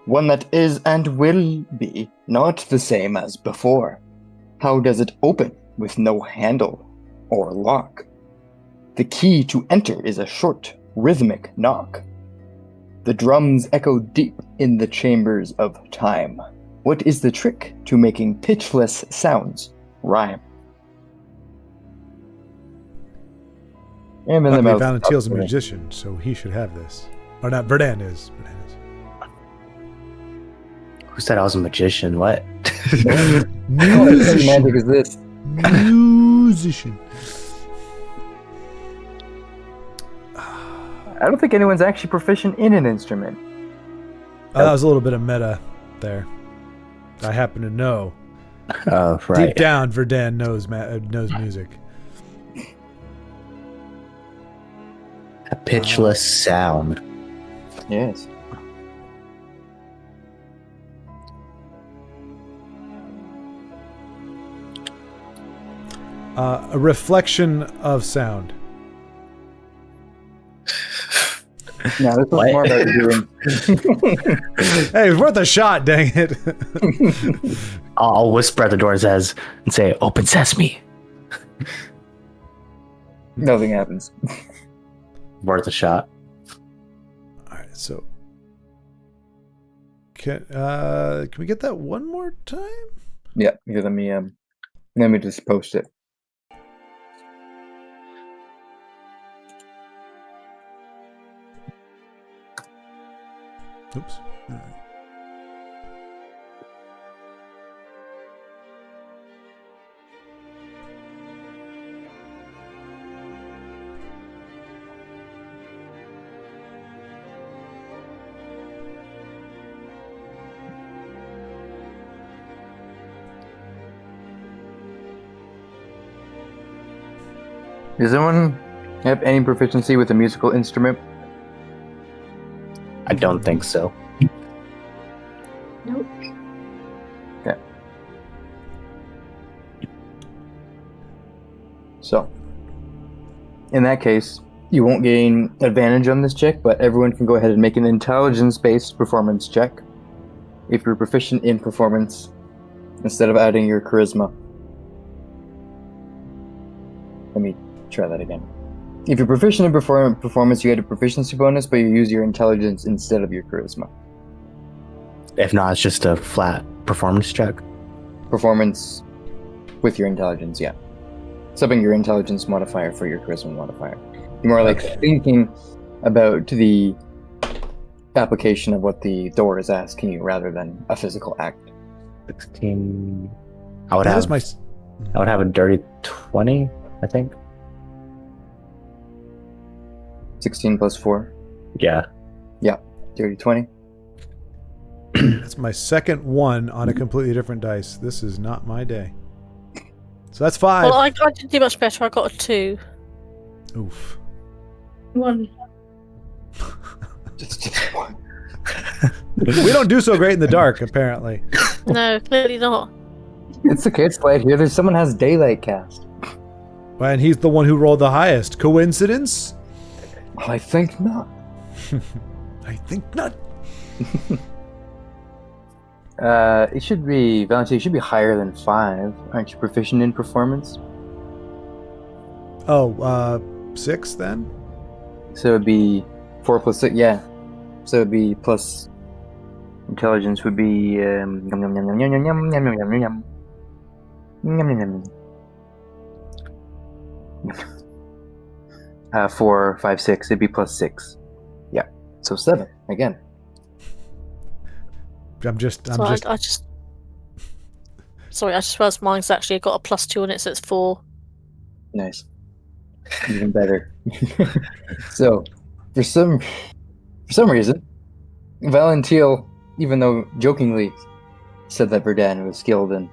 One that is and will be not the same as before. How does it open with no handle or lock? The key to enter is a short, rhythmic knock. The drums echo deep in the chambers of time. What is the trick to making pitchless sounds rhyme?" And then the Luckily, mouth Valentine's a stops. magician, so he should have this. Or not, Verdan is. Who said I was a magician? What? What magic is this? Musician. I don't think anyone's actually proficient in an instrument. That was a little bit of meta there. I happen to know. Oh, right. Deep down, Verdan knows music. A pitchless sound. Yes. A reflection of sound. No, this was What? more about doing. Hey, it's worth a shot, dang it. I'll whisper at the door and say, "Open sesame." Nothing happens. Worth a shot. All right, so can we get that one more time? Yeah, here, let me just post it. Oops. All right. Does anyone have any proficiency with a musical instrument? I don't think so. Nope. Okay. So, In that case, you won't gain advantage on this check, but everyone can go ahead and make an intelligence-based performance check if you're proficient in performance instead of adding your charisma. Let me try that again. If you're proficient in performance, you get a proficiency bonus, but you use your intelligence instead of your charisma. If not, it's just a flat performance check. Performance with your intelligence, yeah. Subbing your intelligence modifier for your charisma modifier. You're more like thinking about the application of what the door is asking you rather than a physical act. 16. I would That have is my. I would have a dirty 20, I think. 16 plus 4. Yeah. Dirty 20. That's my second one on a completely different dice. This is not my day. So that's 5. Well, I didn't do much better. I got a 2. Oof. 1. Just one. We don't do so great in the dark, apparently. No, clearly not. It's okay, it's light here. There's someone has daylight cast. And he's the one who rolled the highest. Coincidence? I think not. I think not. It should be, Valentine, it should be higher than 5. Aren't you proficient in performance? Oh, 6 then? So it'd be 4 plus 6, yeah. So it'd be plus intelligence would be 4, 5, 6. It'd be plus 6. Yeah. So 7 again. I'm just. Sorry, I just realised mine's actually got a +2 on it, so it's 4. Nice. Even better. So, for some reason, Valentiel, even though jokingly said that Verdan was skilled and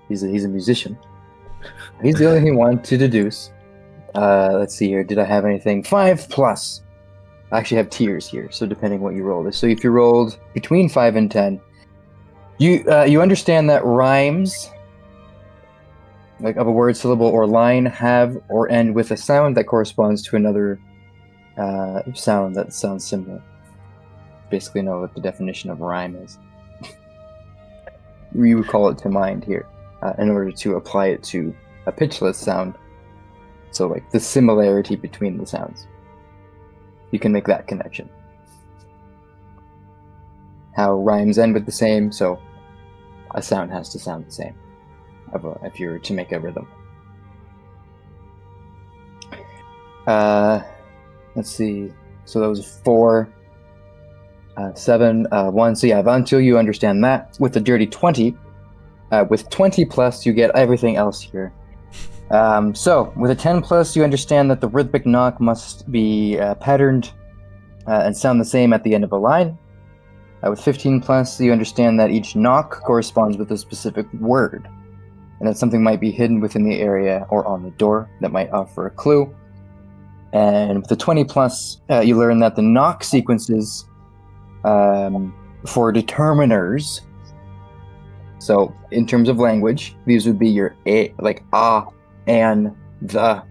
he's a musician, he's the only thing he wanted to deduce. Let's see here. Did I have anything? 5 plus. I actually have tiers here, so depending what you rolled. So if you rolled between 5 and 10, you understand that rhymes, like of a word, syllable, or line, have or end with a sound that corresponds to another sound that sounds similar. Basically know what the definition of rhyme is. We would call it to mind here in order to apply it to a pitchless sound. So like the similarity between the sounds. You can make that connection. How rhymes end with the same, so a sound has to sound the same if you were to make a rhythm. Let's see. So that was 4, 7, 1. So yeah, Valentine, you understand that. With the dirty 20, with 20 plus, you get everything else here. So, with a 10 plus, you understand that the rhythmic knock must be patterned and sound the same at the end of a line. With 15 plus, you understand that each knock corresponds with a specific word, and that something might be hidden within the area or on the door that might offer a clue. And with the 20 plus, you learn that the knock sequences for determiners. So, in terms of language, these would be your a, like and the.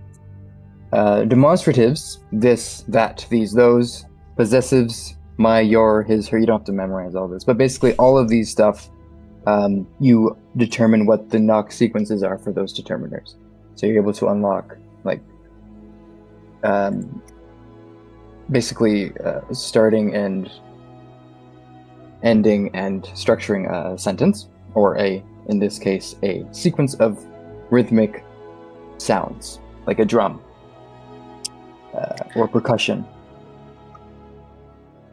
Demonstratives, this, that, these, those. Possessives, my, your, his, her. You don't have to memorize all this, but basically all of these stuff, you determine what the knock sequences are for those determiners. So you're able to unlock, like, basically starting and ending and structuring a sentence, or in this case, a sequence of rhythmic sounds, like a drum or percussion.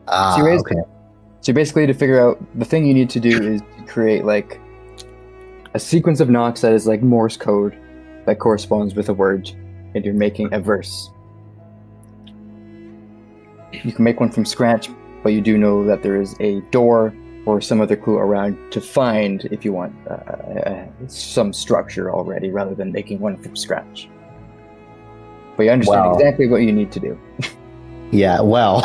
So basically, to figure out, the thing you need to do is to create like a sequence of knocks that is like Morse code that corresponds with a word, and you're making a verse. You can make one from scratch, but you do know that there is a door or some other clue around to find if you want some structure already, rather than making one from scratch. But you understand exactly what you need to do. Yeah, well,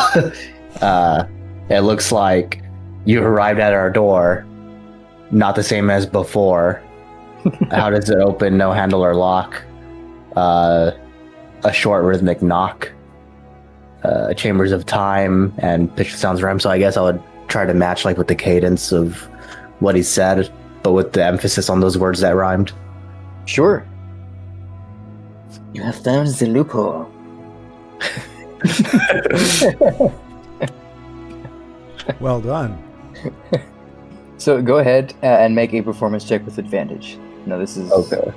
it looks like you arrived at our door, not the same as before. How does it open? No handle or lock. a short rhythmic knock, Chambers of Time, and Pitch the Sounds Rhyme. So I guess I would try to match like with the cadence of what he said, but with the emphasis on those words that rhymed. Sure. You have found the loophole. Well done. So go ahead and make a performance check with advantage. No, this is... Okay.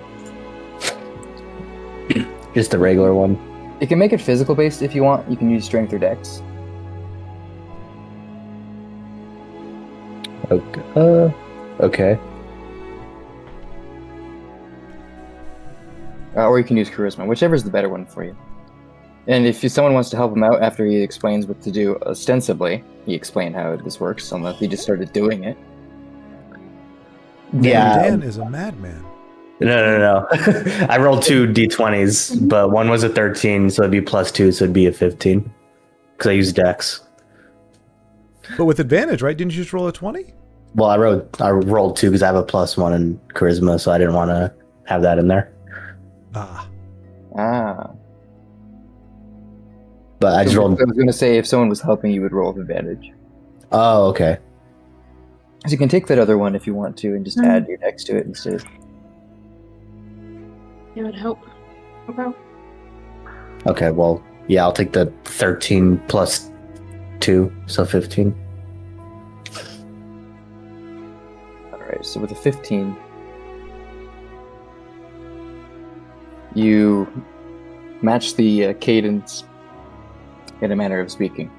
Just the regular one. You can make it physical based if you want. You can use strength or dex. Okay. Okay. Or you can use charisma, whichever is the better one for you. And if someone wants to help him out after he explains what to do, ostensibly, he explained how this works, unless he just started doing it. Yeah. Dan is a madman. No. I rolled 2 d20s, but one was a 13, so it'd be +2, so it'd be a 15. Because I used dex. But with advantage, right? Didn't you just roll a 20? Well, I rolled 2 because I have a +1 in charisma, so I didn't want to have that in there. Ah. But I just rolled. I was going to say, if someone was helping, you would roll with advantage. Oh, okay. So you can take that other one if you want to, and just add your dex to it instead. Yeah, it'd help. About. Okay, well, yeah, I'll take the 13 plus 2, so 15. Alright, so with a 15, you match the cadence in a manner of speaking.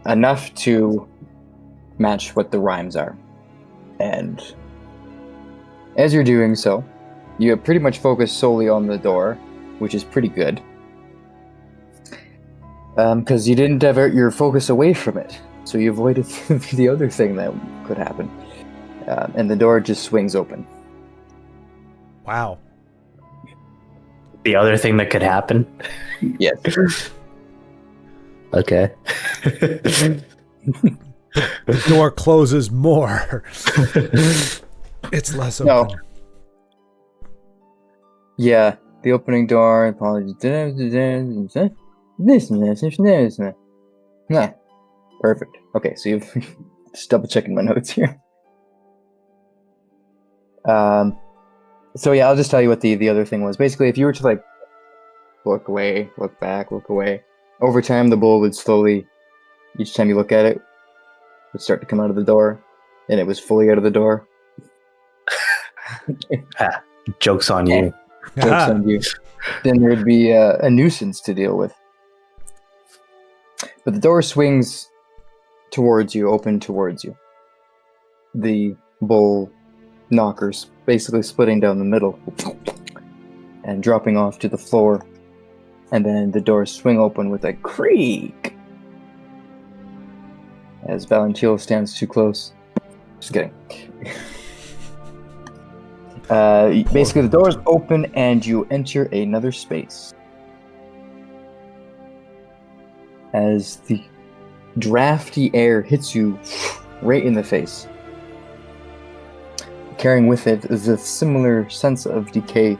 Enough to match what the rhymes are. And as you're doing so, you have pretty much focused solely on the door, which is pretty good. Because you didn't divert your focus away from it. So you avoided the other thing that could happen. And the door just swings open. Wow. The other thing that could happen? Yes. Okay. The door closes more. It's less open. No. Yeah, the opening door. Apologies. Nah. Perfect. Okay, so you've just double checking my notes here. So yeah, I'll just tell you what the other thing was. Basically, if you were to like look away, look back, look away, over time the bull would slowly, each time you look at it, would start to come out of the door, and it was fully out of the door. Joke's on you. Jokes on you. Then there'd be a nuisance to deal with. But the door swings towards you, open towards you. The bull knockers basically splitting down the middle and dropping off to the floor. And then the doors swing open with a creak as Valentino stands too close. Just kidding. Basically, the doors open and you enter another space. As the drafty air hits you right in the face, carrying with it is a similar sense of decay,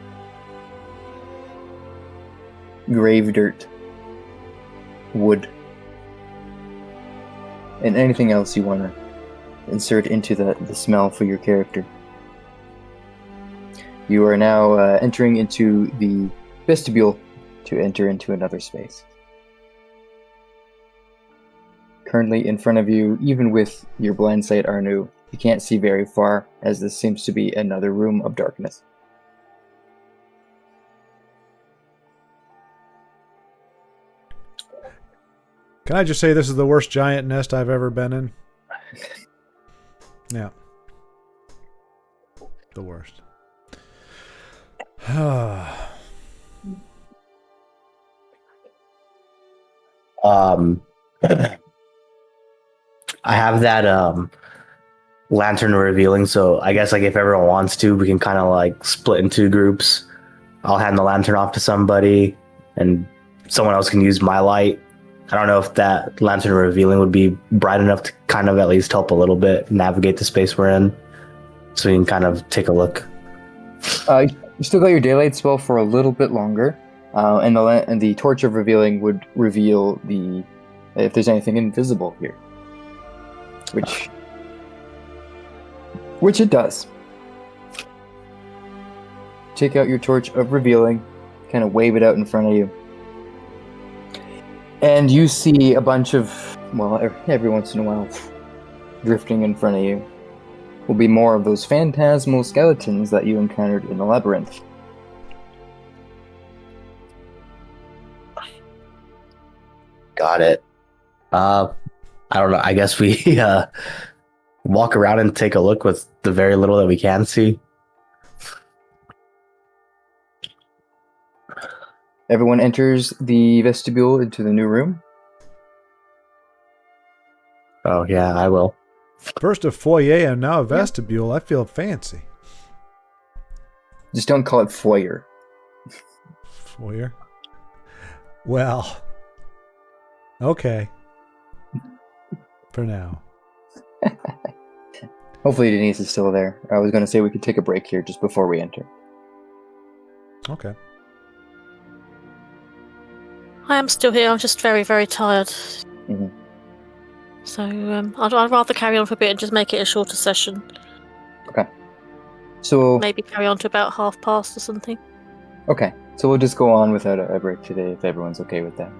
grave dirt, wood, and anything else you want to insert into the smell for your character. You are now entering into the vestibule to enter into another space. Currently in front of you, even with your blind sight Arnu, you can't see very far, as this seems to be another room of darkness. Can I just say this is the worst giant nest I've ever been in? Yeah. The worst. I have that lantern revealing, so I guess like if everyone wants to, we can kind of like split into groups. I'll hand the lantern off to somebody, and someone else can use my light. I don't know if that lantern revealing would be bright enough to kind of at least help a little bit navigate the space we're in, so we can kind of take a look. You still got your daylight spell for a little bit longer, And the torch of revealing would reveal if there's anything invisible here, which it does. Take out your torch of revealing, kind of wave it out in front of you, and you see a bunch of, well, every once in a while, drifting in front of you will be more of those phantasmal skeletons that you encountered in the labyrinth. Got it. I don't know. I guess we walk around and take a look with the very little that we can see. Everyone enters the vestibule into the new room. Oh, yeah, I will. First a foyer and now a vestibule. I feel fancy. Just don't call it foyer. Foyer? Well, okay. For now. Hopefully Denise is still there. I was going to say we could take a break here just before we enter. Okay. I am still here. I'm just very, very tired. Mhm. So I'd rather carry on for a bit and just make it a shorter session. So Maybe carry on to about past or something. okay, so we'll just go on without a break today if everyone's okay with that.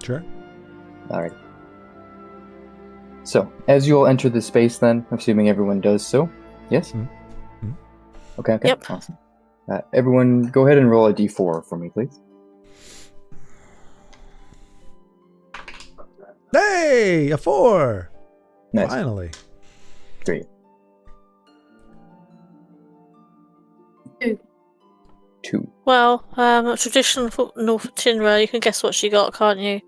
Sure. All right. So as you all enter the space, then, assuming everyone does so, yes. Mhm. Okay. Yep. Awesome. Everyone, go ahead and roll a d4 for me, please. Hey, a 4. Nice. Finally. Great. 2. Well, a traditional for Tinra, you can guess what she got, can't you?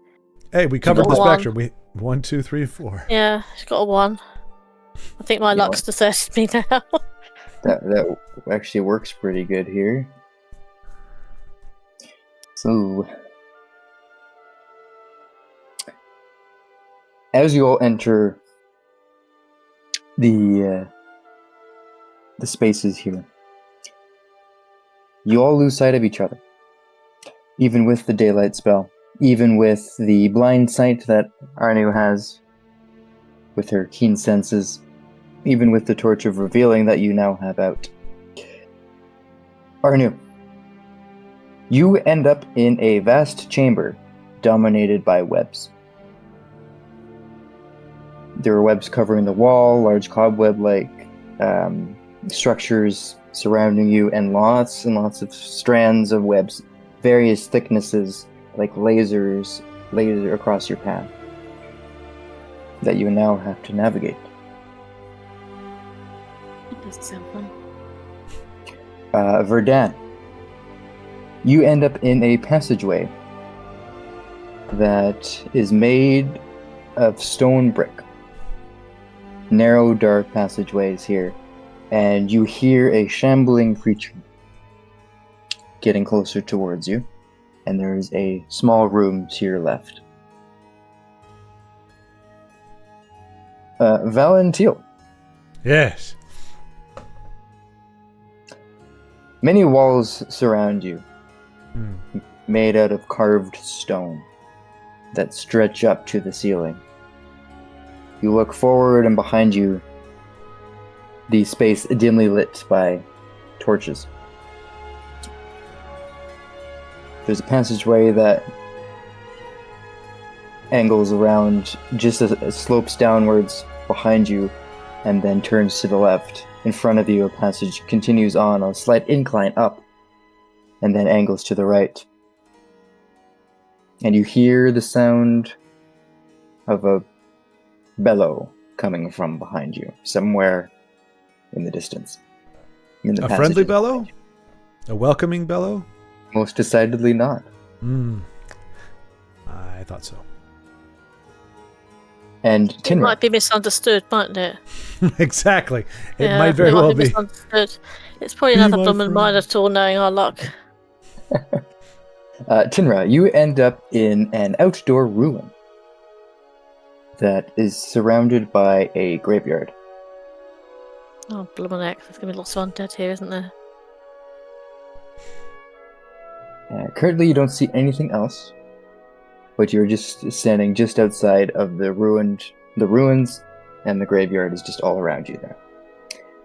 Hey, we covered got the one. spectrum. We 1, 2, 3, 4. Yeah, she's got a 1. I think my You know luck's deserted me now. That actually works pretty good here. So, as you all enter the spaces here, you all lose sight of each other. Even with the daylight spell, even with the blind sight that Arnu has with her keen senses, even with the torch of revealing that you now have out. Arnu, you end up in a vast chamber dominated by webs. There are webs covering the wall, large cobweb-like structures surrounding you, and lots of strands of webs, various thicknesses, like lasers, laser across your path that you now have to navigate. That doesn't sound fun. Verdan, you end up in a passageway that is made of stone brick. Narrow, dark passageways here, and you hear a shambling creature getting closer towards you, and there is a small room to your left. Valentil, Yes. many walls surround you, Hmm. made out of carved stone that stretch up to the ceiling. You look forward, and behind you, the space dimly lit by torches. There's a passageway that angles around just as it slopes downwards behind you and then turns to the left. In front of you, a passage continues on a slight incline up and then angles to the right. And you hear the sound of a bellow coming from behind you, somewhere in the distance. In the A friendly passages bellow? behind you. A welcoming bellow? Most decidedly not. Hmm. I thought so. And It Tinra, might be misunderstood, mightn't it? Exactly. It Yeah, might very well be. misunderstood. It's probably Be another my blooming friend. Minotaur knowing our luck. Tinra, you end up in an outdoor ruin that is surrounded by a graveyard. Oh, blooming heck. There's going to be lots of undead here, isn't there? Currently, you don't see anything else, but you're just standing just outside of the ruins, and the graveyard is just all around you there.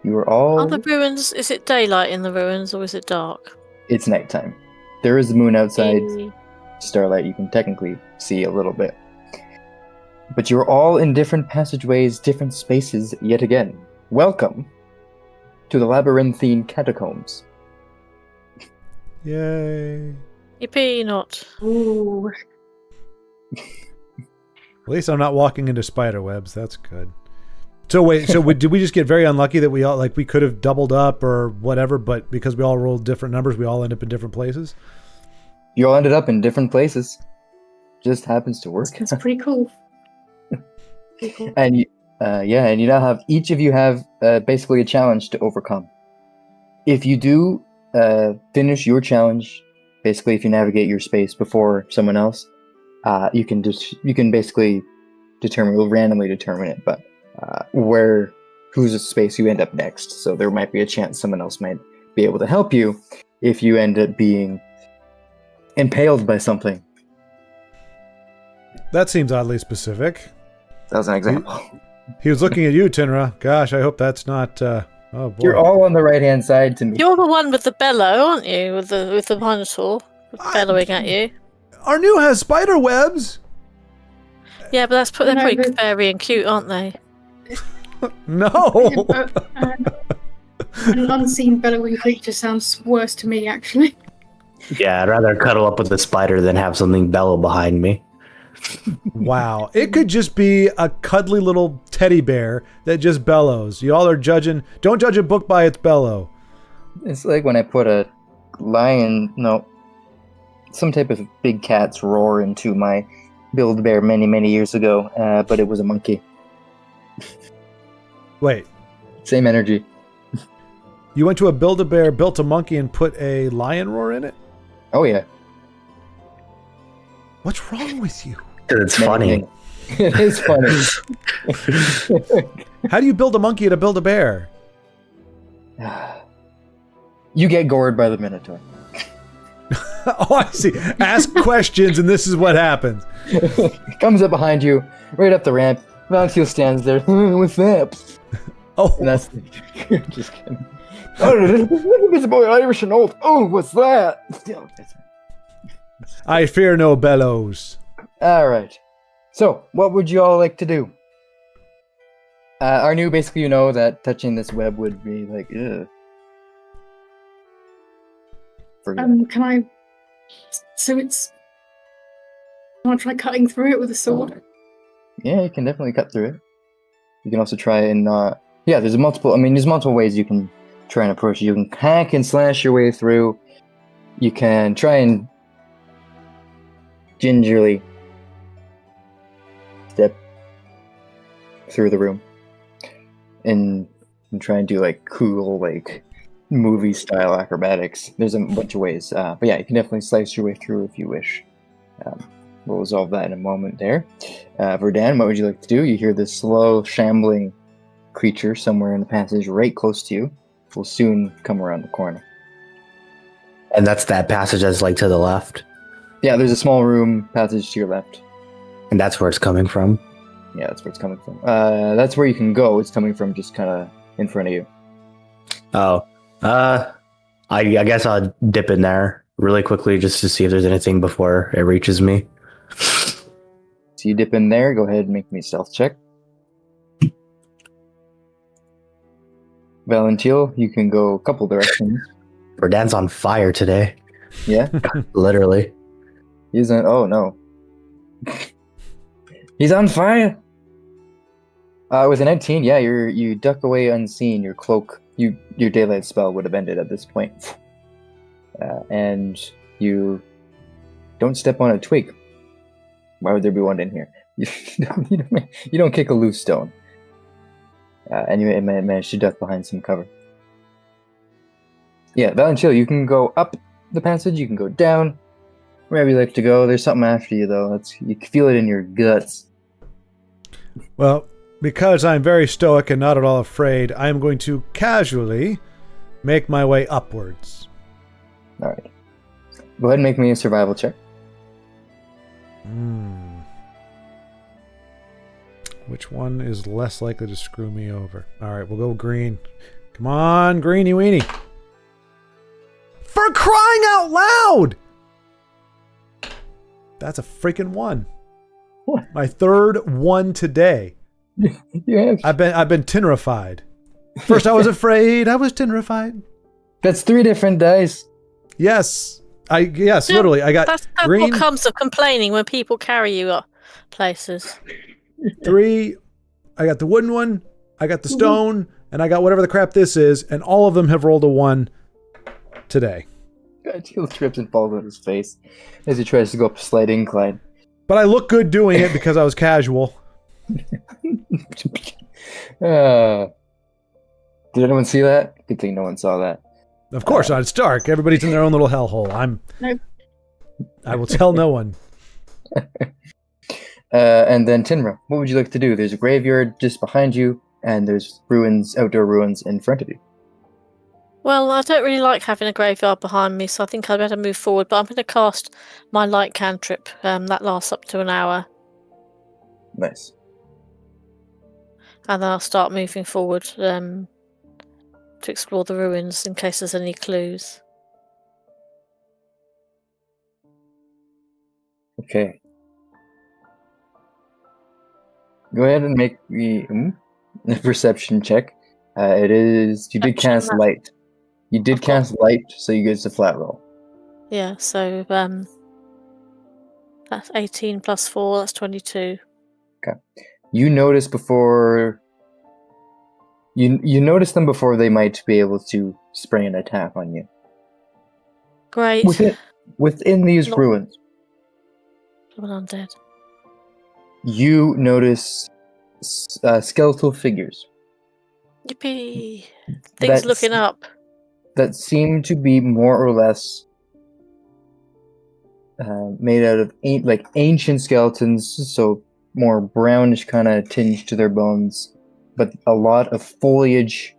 You are all. Are the ruins? Is it daylight in the ruins or is it dark? It's nighttime. There is the moon outside. The- Starlight, you can technically see a little bit. But you're all in different passageways, different spaces yet again. Welcome to the labyrinthine catacombs. Yay. Yippee not. Ooh. At least I'm not walking into spider webs. That's good. So wait, did we just get very unlucky that we all, like, we could have doubled up or whatever, but because we all rolled different numbers, we all end up in different places? You all ended up in different places. Just happens to work. That's pretty cool. Pretty cool. And you now have, each of you have basically a challenge to overcome. If you do finish your challenge, basically if you navigate your space before someone else, you can basically determine, we'll randomly determine it, but whose space you end up next. So there might be a chance someone else might be able to help you if you end up being impaled by something. That seems oddly specific. That was an example. He was looking at you, Tinra. Gosh, I hope that's not... oh, boy. You're all on the right-hand side to me. You're the one with the bellow, aren't you? With the Minotaur bellowing at you. Arnu has spider webs! Yeah, but they're No, pretty but- fairy and cute, aren't they? No! But, an unseen bellowing creature sounds worse to me, actually. Yeah, I'd rather cuddle up with a spider than have something bellow behind me. Wow. It could just be a cuddly little teddy bear that just bellows. Y'all are judging... Don't judge a book by its bellow. It's like when I put a some type of big cat's roar into my Build-A-Bear many years ago, but it was a monkey. Wait. Same energy. You went to a Build-A-Bear, built a monkey, and put a lion roar in it? Oh yeah. What's wrong with you? 'Cause it's funny. It is funny. How do you build a monkey at a Build-A-Bear? You get gored by the Minotaur. Oh, I see. Ask questions, and this is what happens. Comes up behind you, right up the ramp. Valentine stands there. What's that? Oh, And that's just kidding. Oh, this boy Irish and old. Oh, what's that? I fear no bellows. All right. So, what would you all like to do? Arnu, basically, you know that touching this web would be like, ugh. Forget. Can I? So it's. Can I try cutting through it with a sword? Yeah, you can definitely cut through it. You can also try and there's multiple ways you can try and approach it. You can hack and slash your way through. You can try and gingerly step through the room and try and do like cool, like movie style acrobatics. There's a bunch of ways, but yeah, you can definitely slice your way through if you wish. We'll resolve that in a moment there. Verdan, what would you like to do? You hear this slow, shambling creature somewhere in the passage right close to you. Will soon come around the corner. And that's that passage that's like to the left. Yeah, there's a small room passage to your left. And that's where it's coming from. Yeah, that's where it's coming from. That's where you can go. It's coming from just kind of in front of you. Oh. I guess I'll dip in there really quickly just to see if there's anything before it reaches me. So you dip in there. Go ahead and make me a stealth check. Valentil, you can go a couple directions. Verdan's on fire today. Yeah? Literally. He's on... Oh, no. He's on fire! With a 19, yeah, you duck away unseen. Your cloak... Your daylight spell would have ended at this point. And you don't step on a twig. Why would there be one in here? You don't kick a loose stone. And you manage to duck behind some cover. Yeah, Valentil, you can go up the passage, you can go down, wherever you like to go. There's something after you, though. You can feel it in your guts. Well, because I'm very stoic and not at all afraid, I am going to casually make my way upwards. All right. Go ahead and make me a survival check. Which one is less likely to screw me over? All right, we'll go green. Come on, greeny weenie. For crying out loud! That's a freaking 1. What? My third 1 today. Yeah. I've been tinerified. First I was afraid, I was tinerified. That's 3 different dice. Yes. Literally. I got That's green. what comes of complaining when people carry you up places. 3. I got the wooden one. I got the stone, and I got whatever the crap this is, and all of them have rolled a 1 today. Teal trips and falls on his face as he tries to go up a slight incline. But I look good doing it because I was casual. Did anyone see that? Good thing no one saw that. Of course not. It's dark. Everybody's in their own little hellhole. Nope. I will tell no one. And then Tinra, what would you like to do? There's a graveyard just behind you, and there's outdoor ruins in front of you. Well, I don't really like having a graveyard behind me, so I think I'd better move forward. But I'm going to cast my light cantrip. That lasts up to an hour, Nice. and then I'll start moving forward to explore the ruins in case there's any clues. Okay. Go ahead and make the perception check. It is you did cast Perception, light. You did Of course. cast light, so you get a flat roll. Yeah, so that's 18 plus 4, that's 22. You notice before you notice them before they might be able to spring an attack on you. Great. Within these Not- ruins, I'm undead. you notice skeletal figures Yippee! Things That's- looking up. that seem to be more or less made out of ancient skeletons, so more brownish kind of tinge to their bones, but a lot of foliage,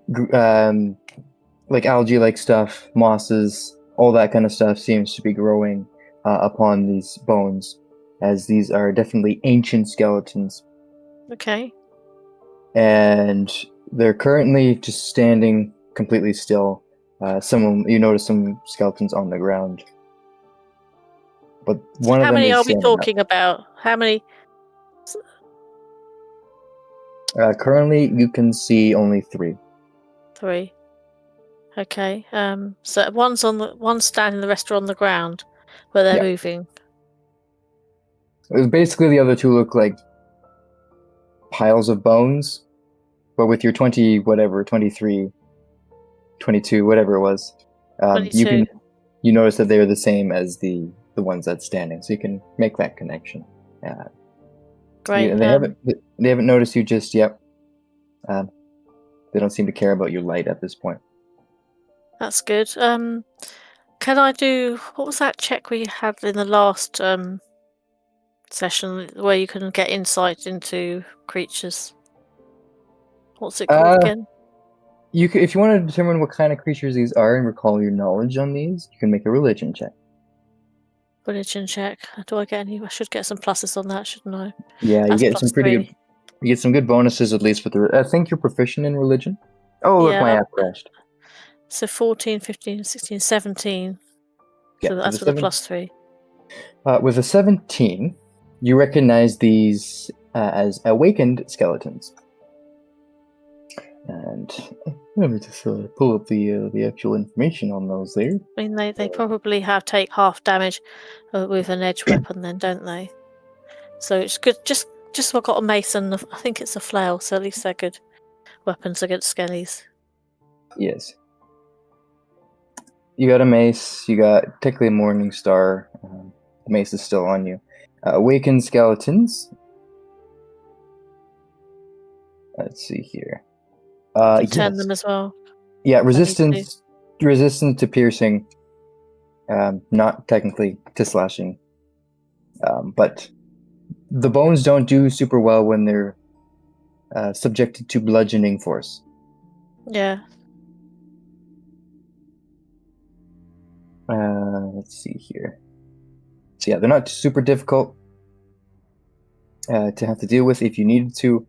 like algae-like stuff, mosses, all that kind of stuff seems to be growing upon these bones, as these are definitely ancient skeletons. Okay. And they're currently just standing completely still. You notice some skeletons on the ground, but one of How them many is are we standing up. talking about? How many? Currently, you can see only 3. 3. Okay. So one's standing, the rest are on the ground, where they're Yeah. moving. Basically, the other 2 look like piles of bones, but with your 20 whatever, 23, 22, whatever it was, you 22. notice that they're the same as the ones that's standing, so you can make that connection. Great. Yeah, they haven't noticed you just yet. They don't seem to care about your light at this point. That's good. Can I do? What was that check we had in the last session where you can get insight into creatures? What's it called again? If you want to determine what kind of creatures these are and recall your knowledge on these, you can make a religion check. Religion check. Do I get any? I should get some pluses on that, shouldn't I? Yeah, you That's get plus some pretty 3. good. You get some good bonuses at least with the. I think you're proficient in religion. Oh, look, Yeah. my app crashed. So 14, 15, 16, 17. Yeah, So with that's the with a plus 3. With a 17, you recognize these as awakened skeletons. And let me just pull up the actual information on those there. I mean, they probably take half damage with an edge weapon, then, don't they? So it's good. Just I've got a mace and I think it's a flail, so at least they're good weapons against skellies. Yes. You got a mace. You got technically a morning star. The mace is still on you. Awakened skeletons. Let's see here. You can turn Yes. them as well. Yeah, need resistance to piercing. Not technically to slashing. But the bones don't do super well when they're subjected to bludgeoning force. Yeah. let's see here. So yeah, they're not super difficult to have to deal with if you needed to,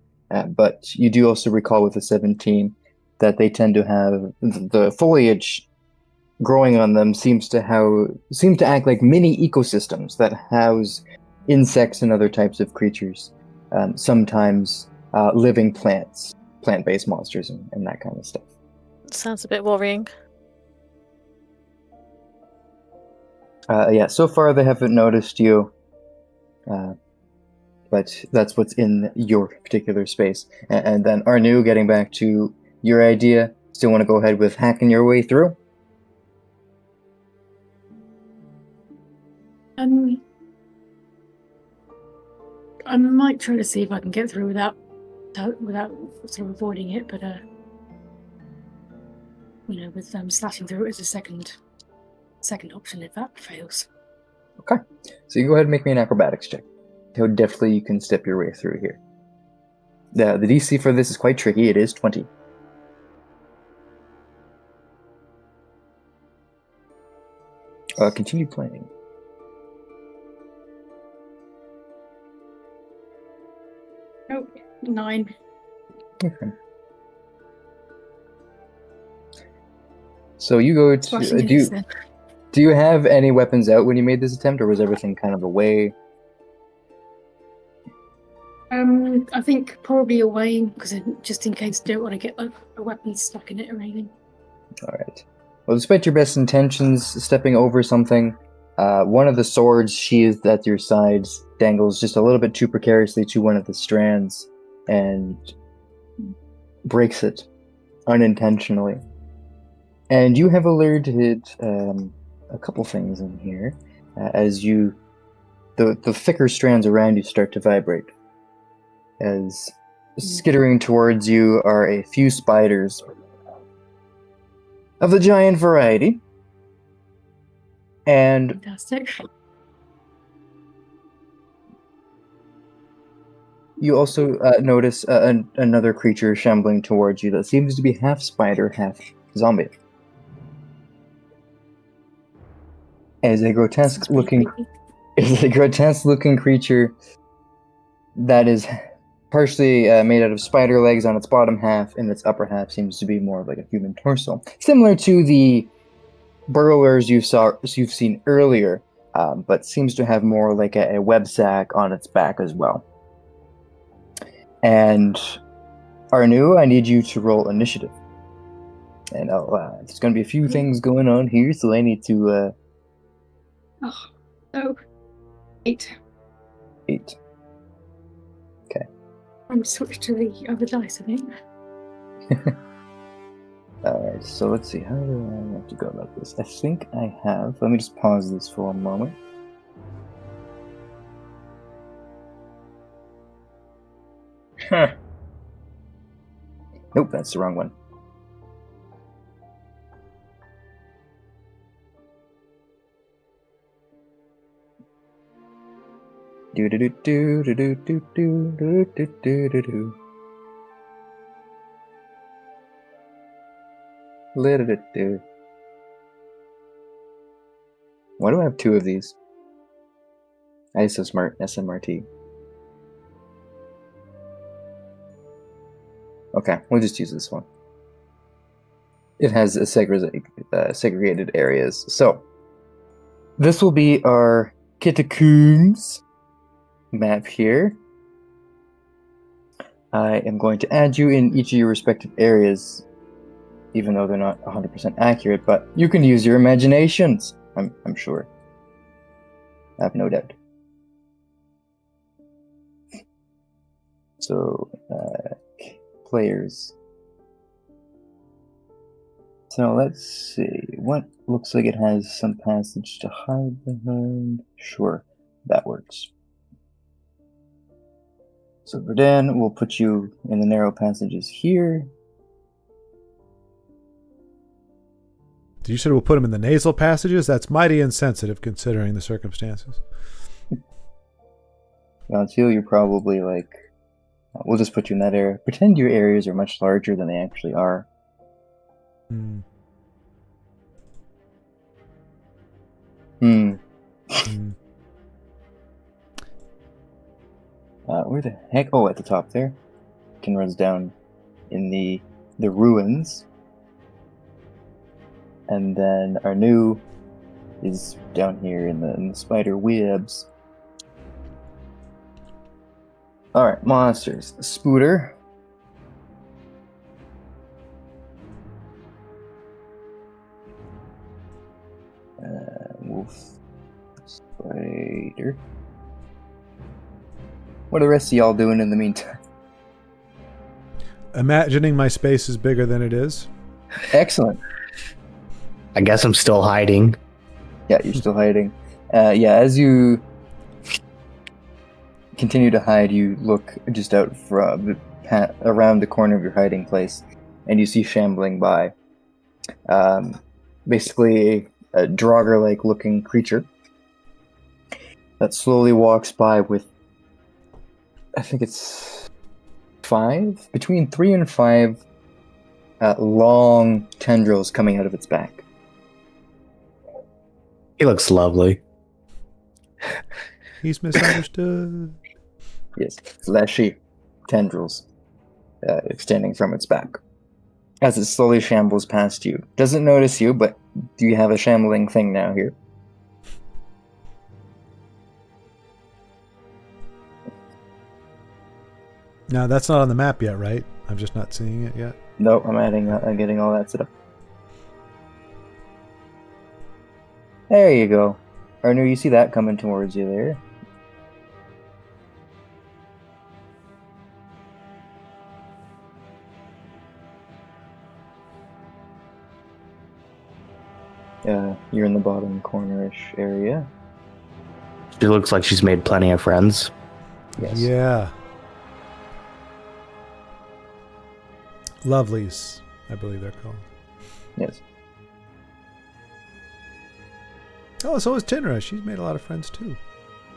but you do also recall with the 17 that they tend to have the foliage growing on them seem to act like mini ecosystems that house insects and other types of creatures, sometimes living plants, plant-based monsters, and that kind of stuff. Sounds a bit worrying. Yeah, so far they haven't noticed you, but that's what's in your particular space. And then Arnu, getting back to your idea, still want to go ahead with hacking your way through? I might try to see if I can get through without sort of avoiding it, but with slashing through it as a second option if that fails. Okay, so you go ahead and make me an acrobatics check. How deftly you can step your way through here. The DC for this is quite tricky. It is 20. Continue playing. Oh, 9. Okay. So you go to do you have any weapons out when you made this attempt, or was everything kind of away? I think probably away, because just in case I don't want to get a weapon stuck in it or anything. All right. Well, despite your best intentions, stepping over something, one of the swords sheathed at your sides dangles just a little bit too precariously to one of the strands and breaks it unintentionally. And you have alerted a couple things in here as the thicker strands around you start to vibrate. As skittering towards you are a few spiders of the giant variety. And Fantastic. you also notice another creature shambling towards you that seems to be half spider, half zombie. As a grotesque looking creature that is partially made out of spider legs on its bottom half, and its upper half seems to be more of like a human torso, similar to the burrowers you've seen earlier, but seems to have more like a web sack on its back as well. And Arnu, I need you to roll initiative. And there's going to be a few things going on here, so I need to. 8. 8. Okay. I'm switched to the other dice, I think. Alright, so let's see. How do I have to go about this? I think I have. Let me just pause this for a moment. Huh. Nope, that's the wrong one. Do do do do do do do do do do do do. Do. Why do I have 2 of these? I so smart. SMRT. Okay, we'll just use this one. It has a segregated areas. So this will be our catacombs map here. I am going to add you in each of your respective areas, even though they're not 100% accurate, but you can use your imaginations, I'm sure. I have no doubt. So, players. So let's see, what looks like it has some passage to hide behind. Sure, that works. So Verdan, we'll put you in the narrow passages here. You said we'll put him in the nasal passages? That's mighty insensitive considering the circumstances. Until you're probably like, we'll just put you in that area. Pretend your areas are much larger than they actually are. Hmm. Hmm. Where the heck? Oh, at the top there. Kinra's down in the ruins, and then Arnu is down here in the spider webs. All right, monsters. Spooter. Wolf. Spider. What are the rest of y'all doing in the meantime? Imagining my space is bigger than it is. Excellent. I guess I'm still hiding. Yeah, you're still hiding. Yeah, as you continue to hide, you look just out from around the corner of your hiding place, and you see shambling by, basically a Draugr-like looking creature that slowly walks by with, I think it's between 3 and 5 long tendrils coming out of its back. He looks lovely. He's misunderstood. Yes, fleshy tendrils extending from its back. As it slowly shambles past you. Doesn't notice you, but do you have a shambling thing now here? Now, that's not on the map yet, right? I'm just not seeing it yet. Nope, I'm getting all that set up. There you go. Arnu, you see that coming towards you there. You're in the bottom corner-ish area. She looks like she's made plenty of friends. Yes. Yeah. Lovelies, I believe they're called. Yes. Oh, so is Tinra. She's made a lot of friends too.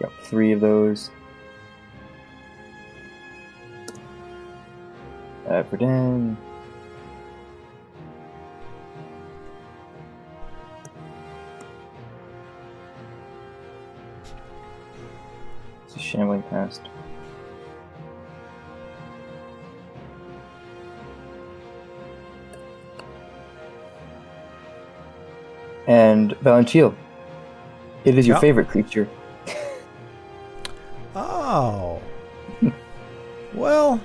Yep, 3 of those. For Dan. It's shambling past. And Valentil, it is your Yeah. favorite creature. Oh. Well,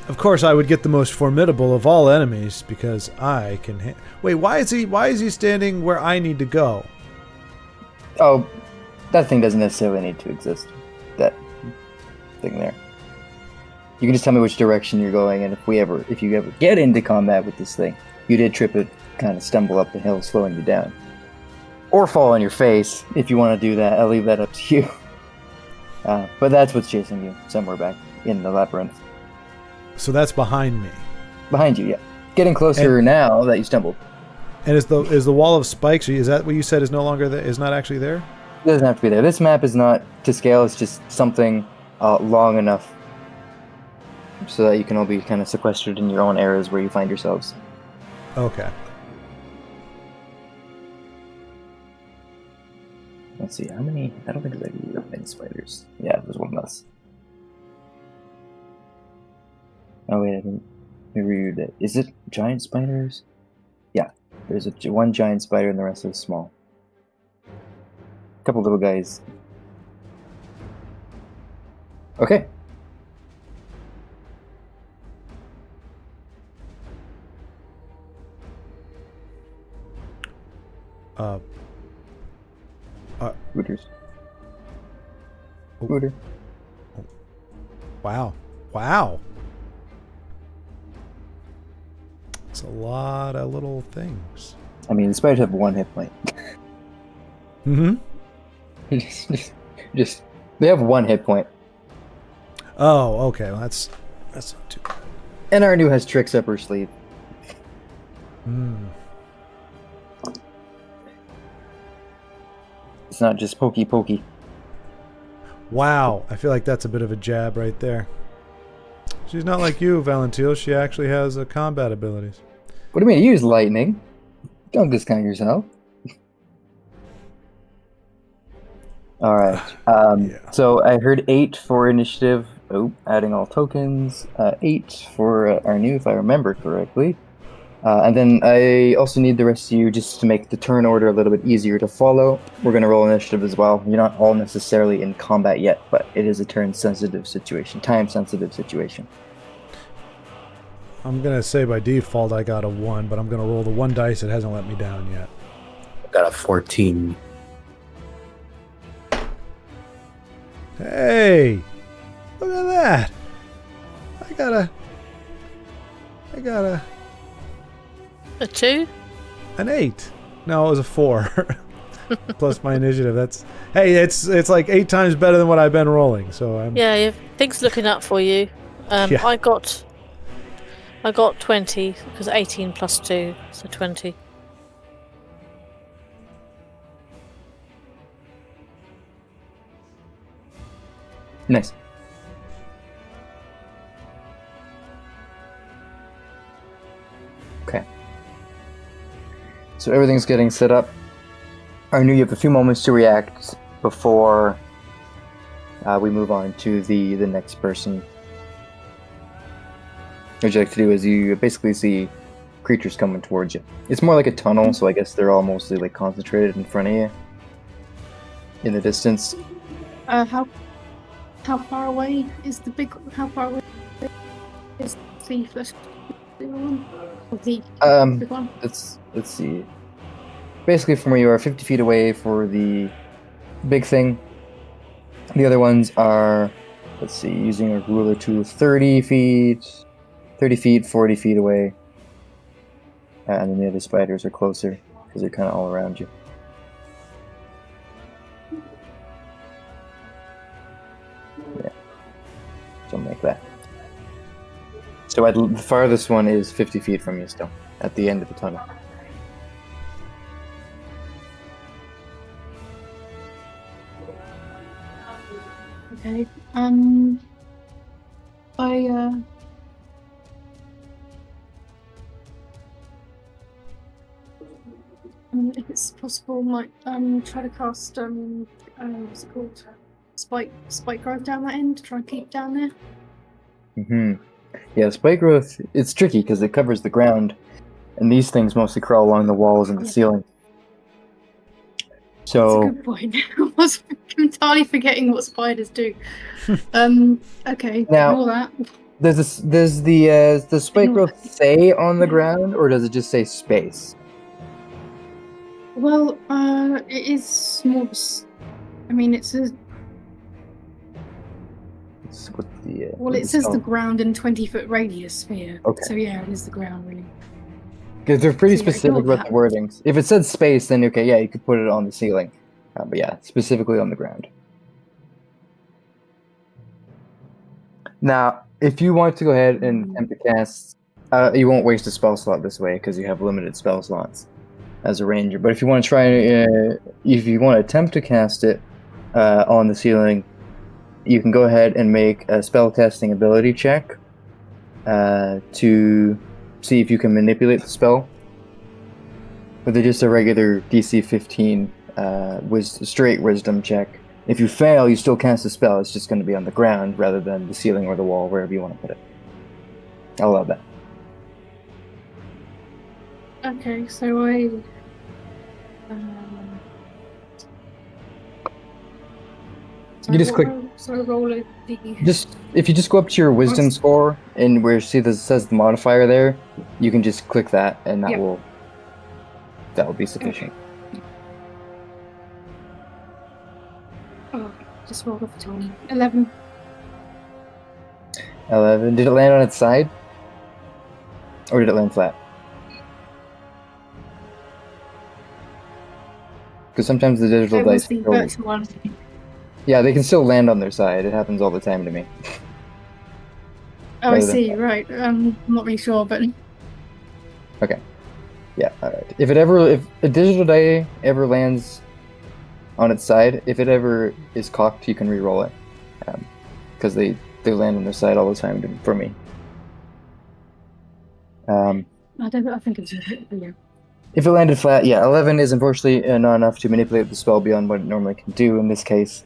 of course I would get the most formidable of all enemies because I can wait, why is he standing where I need to go? Oh, that thing doesn't necessarily need to exist. That thing there. You can just tell me which direction you're going, and if you ever get into combat with this thing, you did trip it, kind of stumble up the hill, slowing you down. Or fall on your face, if you want to do that. I'll leave that up to you. But that's what's chasing you, somewhere back in the labyrinth. So that's behind me. Behind you, yeah. Getting closer now that you stumbled. And is the wall of spikes, is that what you said is no longer there, is not actually there? It doesn't have to be there. This map is not to scale, it's just something long enough so that you can all be kind of sequestered in your own areas where you find yourselves. Okay. Let's see, how many? I don't think there's that many spiders. Yeah, there's one less. Oh wait, I didn't read it. Is it giant spiders? Yeah, there's one giant spider and the rest are small. A couple little guys. Okay. Hooters. Oh. Hooter. Wow. It's a lot of little things. I mean, the spiders have 1 hit point. Mm-hmm. just they have 1 hit point. Oh, okay. Well, that's not too bad. And Arnu has tricks up her sleeve. Hmm. It's not just pokey. Wow. I feel like that's a bit of a jab right there. She's not like you, Valentil. She actually has combat abilities. What do you mean? You use lightning. Don't discount yourself. All right. Yeah. So I heard 8 for initiative. Oh, adding all tokens. 8 for Arnu, if I remember correctly. And then I also need the rest of you just to make the turn order a little bit easier to follow. We're going to roll initiative as well. You're not all necessarily in combat yet, but it is a turn-sensitive situation, time-sensitive situation. I'm gonna say by default I got a 1, but I'm gonna roll the 1 dice. It hasn't let me down yet. Got a 14. Hey, look at that! I got A 2? an 8. No, it was a 4 plus my initiative. Hey, it's like 8 times better than what I've been rolling. So I'm Yeah, things looking up for you. Yeah. I got 20 because 18 plus 2, so 20. Nice. Okay. So everything's getting set up. I knew you have a few moments to react before we move on to the next person. What you like to do is you basically see creatures coming towards you. It's more like a tunnel, so I guess they're all mostly like concentrated in front of you in the distance. How far away is the big? How far away is the first one? Or the big one? Let's see. Basically, from where you are, 50 feet away for the big thing. The other ones are, let's see, using a ruler tool, 30 feet, 40 feet away. And then the other spiders are closer because they're kind of all around you. Yeah, something like that. So the farthest one is 50 feet from you still, at the end of the tunnel. Okay. If it's possible, might try to cast what's it called? Spike growth down that end. Try and keep down there. Yeah, spike growth, it's tricky because it covers the ground, and these things mostly crawl along the walls and the ceiling. So that's a good point. I was entirely forgetting what spiders do. Okay, now ignore that. does the spike growth say on the ground, or does it just say space? Well, it is more. I mean, it's a. Well, it says the ground in 20-foot radius sphere. Okay. So yeah, it is the ground, really. Because they're pretty So, yeah, specific ignore about the wordings. If it said space, then okay, yeah, you could put it on the ceiling. But yeah, specifically on the ground. Now, if you want to go ahead and attempt to cast, you won't waste a spell slot this way because you have limited spell slots as a ranger. But if you want to try, if you want to attempt to cast it on the ceiling, you can go ahead and make a spellcasting ability check to see if you can manipulate the spell. But they're just a regular DC 15 straight wisdom check. If you fail, you still cast the spell. It's just going to be on the ground rather than the ceiling or the wall, wherever you want to put it. I'll allow that. Okay, so I. You just click. Roll it. Just if you just go up to your wisdom score and where you see this says the modifier there, you can just click that, and that will be sufficient. Okay. Oh, just rolled off 20. 11. 11. Did it land on its side, or did it land flat? Because sometimes the digital dice. The virtual one. Yeah, they can still land on their side. It happens all the time to me. Oh, I see. Right. I'm not really sure, but. Okay. Yeah. All right. If a digital die ever lands on its side, if it ever is cocked, you can re-roll it, because they land on their side all the time for me. I think it's a hit. Yeah. If it landed flat, yeah, 11 is unfortunately not enough to manipulate the spell beyond what it normally can do in this case.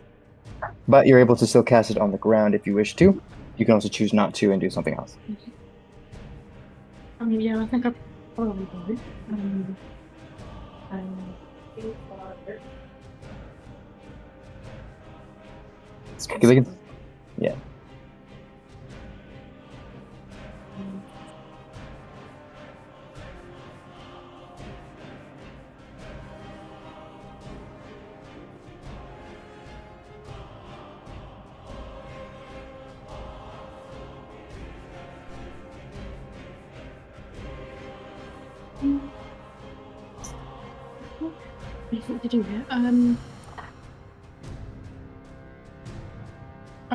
But you're able to still cast it on the ground if you wish to. You can also choose not to and do something else. Yeah, I think I probably would. Yeah. What to do here? I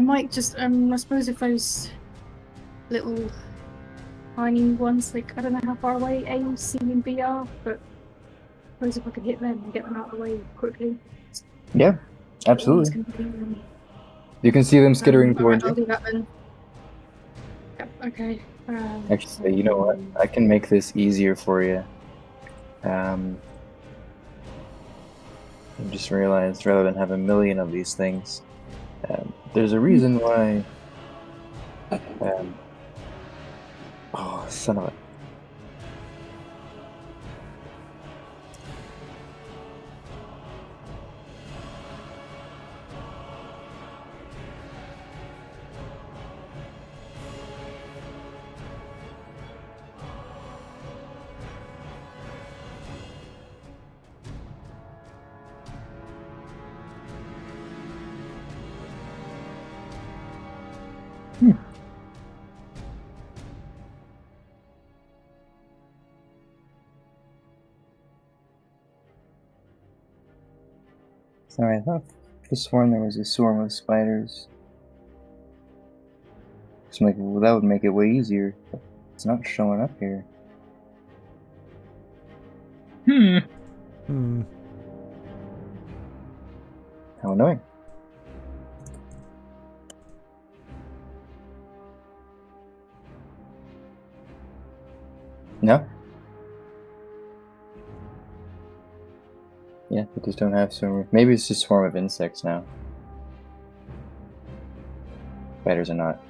might just I suppose if those little tiny ones, like I don't know how far away A, C, and B are, but I suppose if I could hit them and get them out of the way quickly. Yeah, absolutely. You can see them skittering towards I'll you. do that then. Yep, okay. Actually, you know what? I can make this easier for you. I just realized rather than have a million of these things, there's a reason why. Oh, son of a. Sorry, I thought I sworn there was a swarm of spiders. So I'm like, well, that would make it way easier. But it's not showing up here. How annoying. No? Yeah, they just don't have swarm. Maybe it's just swarm of insects now. Spiders are not.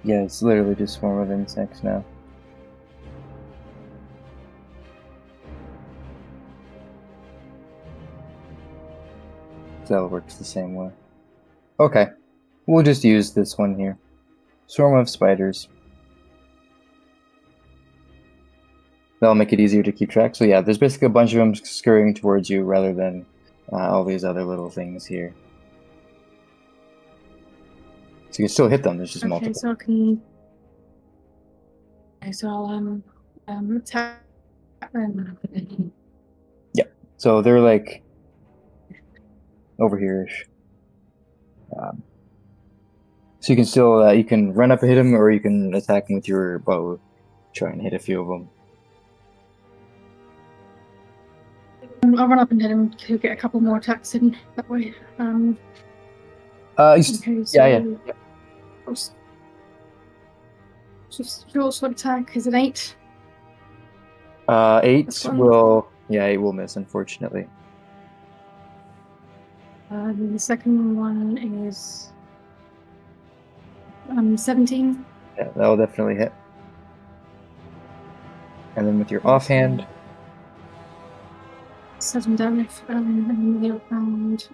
Yeah, it's literally just swarm of insects now. So that works the same way. Okay, we'll just use this one here. Swarm of spiders. That'll make it easier to keep track. So yeah, there's basically a bunch of them scurrying towards you rather than all these other little things here. So you can still hit them, there's just multiple. So I can... Okay, so I'll attack them. Yeah, so they're like over here-ish. So you can still, you can run up and hit them, or you can attack them with your bow. Try and hit a few of them. I'll run up and hit him to get a couple more attacks in that way. Okay, so, yeah. Just short sword attack is an 8. 8 will, yeah, 8 will miss, unfortunately. The second one is 17. Yeah, that'll definitely hit. And then with your offhand, 7 damage, and the other hand.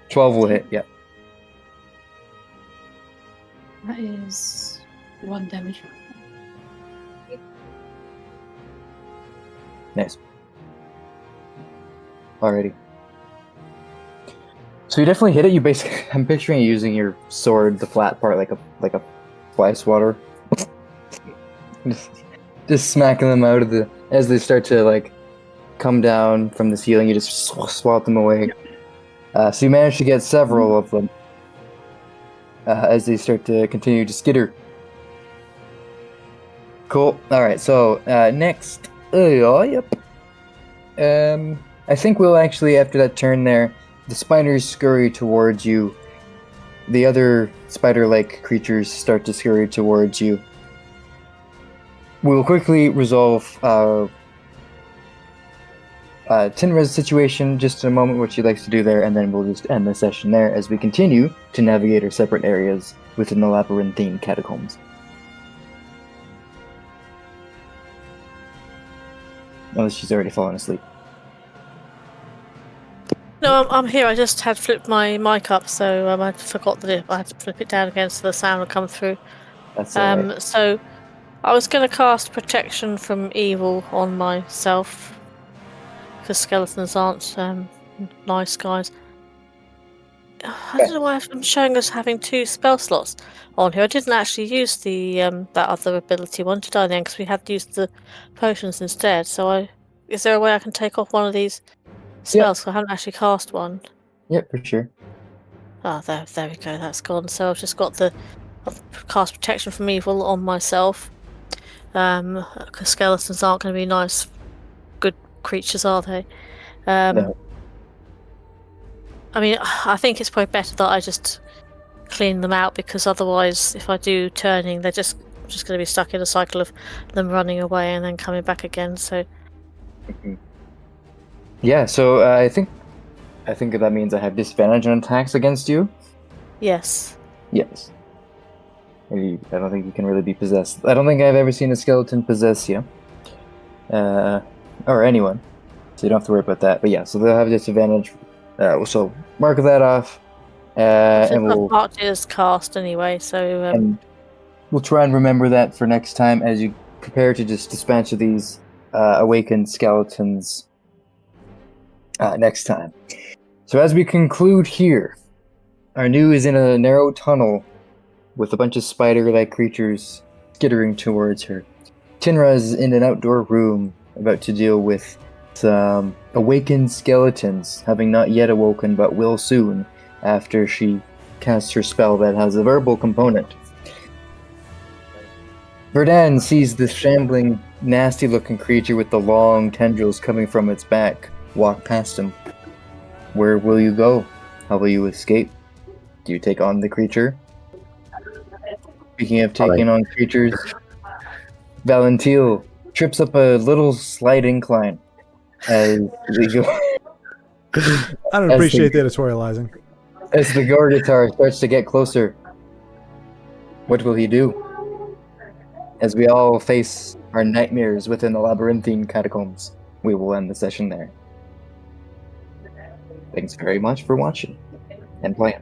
12 will hit, yeah. That is 1 damage. Nice. Alrighty. So you definitely hit it. You basically, I'm picturing you using your sword, the flat part, like a fly swatter. just smacking them out of the as they start to like come down from the ceiling. You just swat them away. So you manage to get several of them as they start to continue to skitter. Cool. All right. So next, yep. I think we'll actually, after that turn there, the spiders scurry towards you. The other spider-like creatures start to scurry towards you. We'll quickly resolve Tinra's situation just in a moment, what she likes to do there, and then we'll just end the session there as we continue to navigate our separate areas within the labyrinthine catacombs. Unless she's already fallen asleep. No, I'm here. I just had flipped my mic up, so I forgot that I had to flip it down again so the sound would come through. That's alright. So I was going to cast protection from evil on myself because skeletons aren't nice guys. I don't know why I'm showing us having 2 spell slots on here. I didn't actually use the that other ability one, did I? Then because we had used the potions instead. So is there a way I can take off one of these spells? 'Cause I haven't actually cast one. Yep, for sure. Ah, there we go. That's gone. So I've just got I've cast protection from evil on myself. Because skeletons aren't going to be nice, good creatures, are they? No. I mean, I think it's probably better that I just clean them out, because otherwise, if I do turning, they're just going to be stuck in a cycle of them running away and then coming back again. So Yeah, so I think that means I have disadvantage on attacks against you. yes, Yes. I don't think you can really be possessed. I don't think I've ever seen a skeleton possess you. Or anyone. So you don't have to worry about that. But yeah, so they'll have disadvantage. So mark that off. And I've marked it as cast anyway. So and we'll try and remember that for next time as you prepare to just dispatch of these awakened skeletons next time. So as we conclude here, our new is in a narrow tunnel with a bunch of spider-like creatures skittering towards her. Tinra is in an outdoor room about to deal with some awakened skeletons, having not yet awoken but will soon after she casts her spell that has a verbal component. Verdan sees this shambling, nasty-looking creature with the long tendrils coming from its back walk past him. Where will you go? How will you escape? Do you take on the creature? Speaking of taking on creatures, Valentil trips up a little slight incline as we go. I don't appreciate the editorializing. As the Gorgatar starts to get closer, what will he do? As we all face our nightmares within the labyrinthine catacombs, we will end the session there. Thanks very much for watching and playing.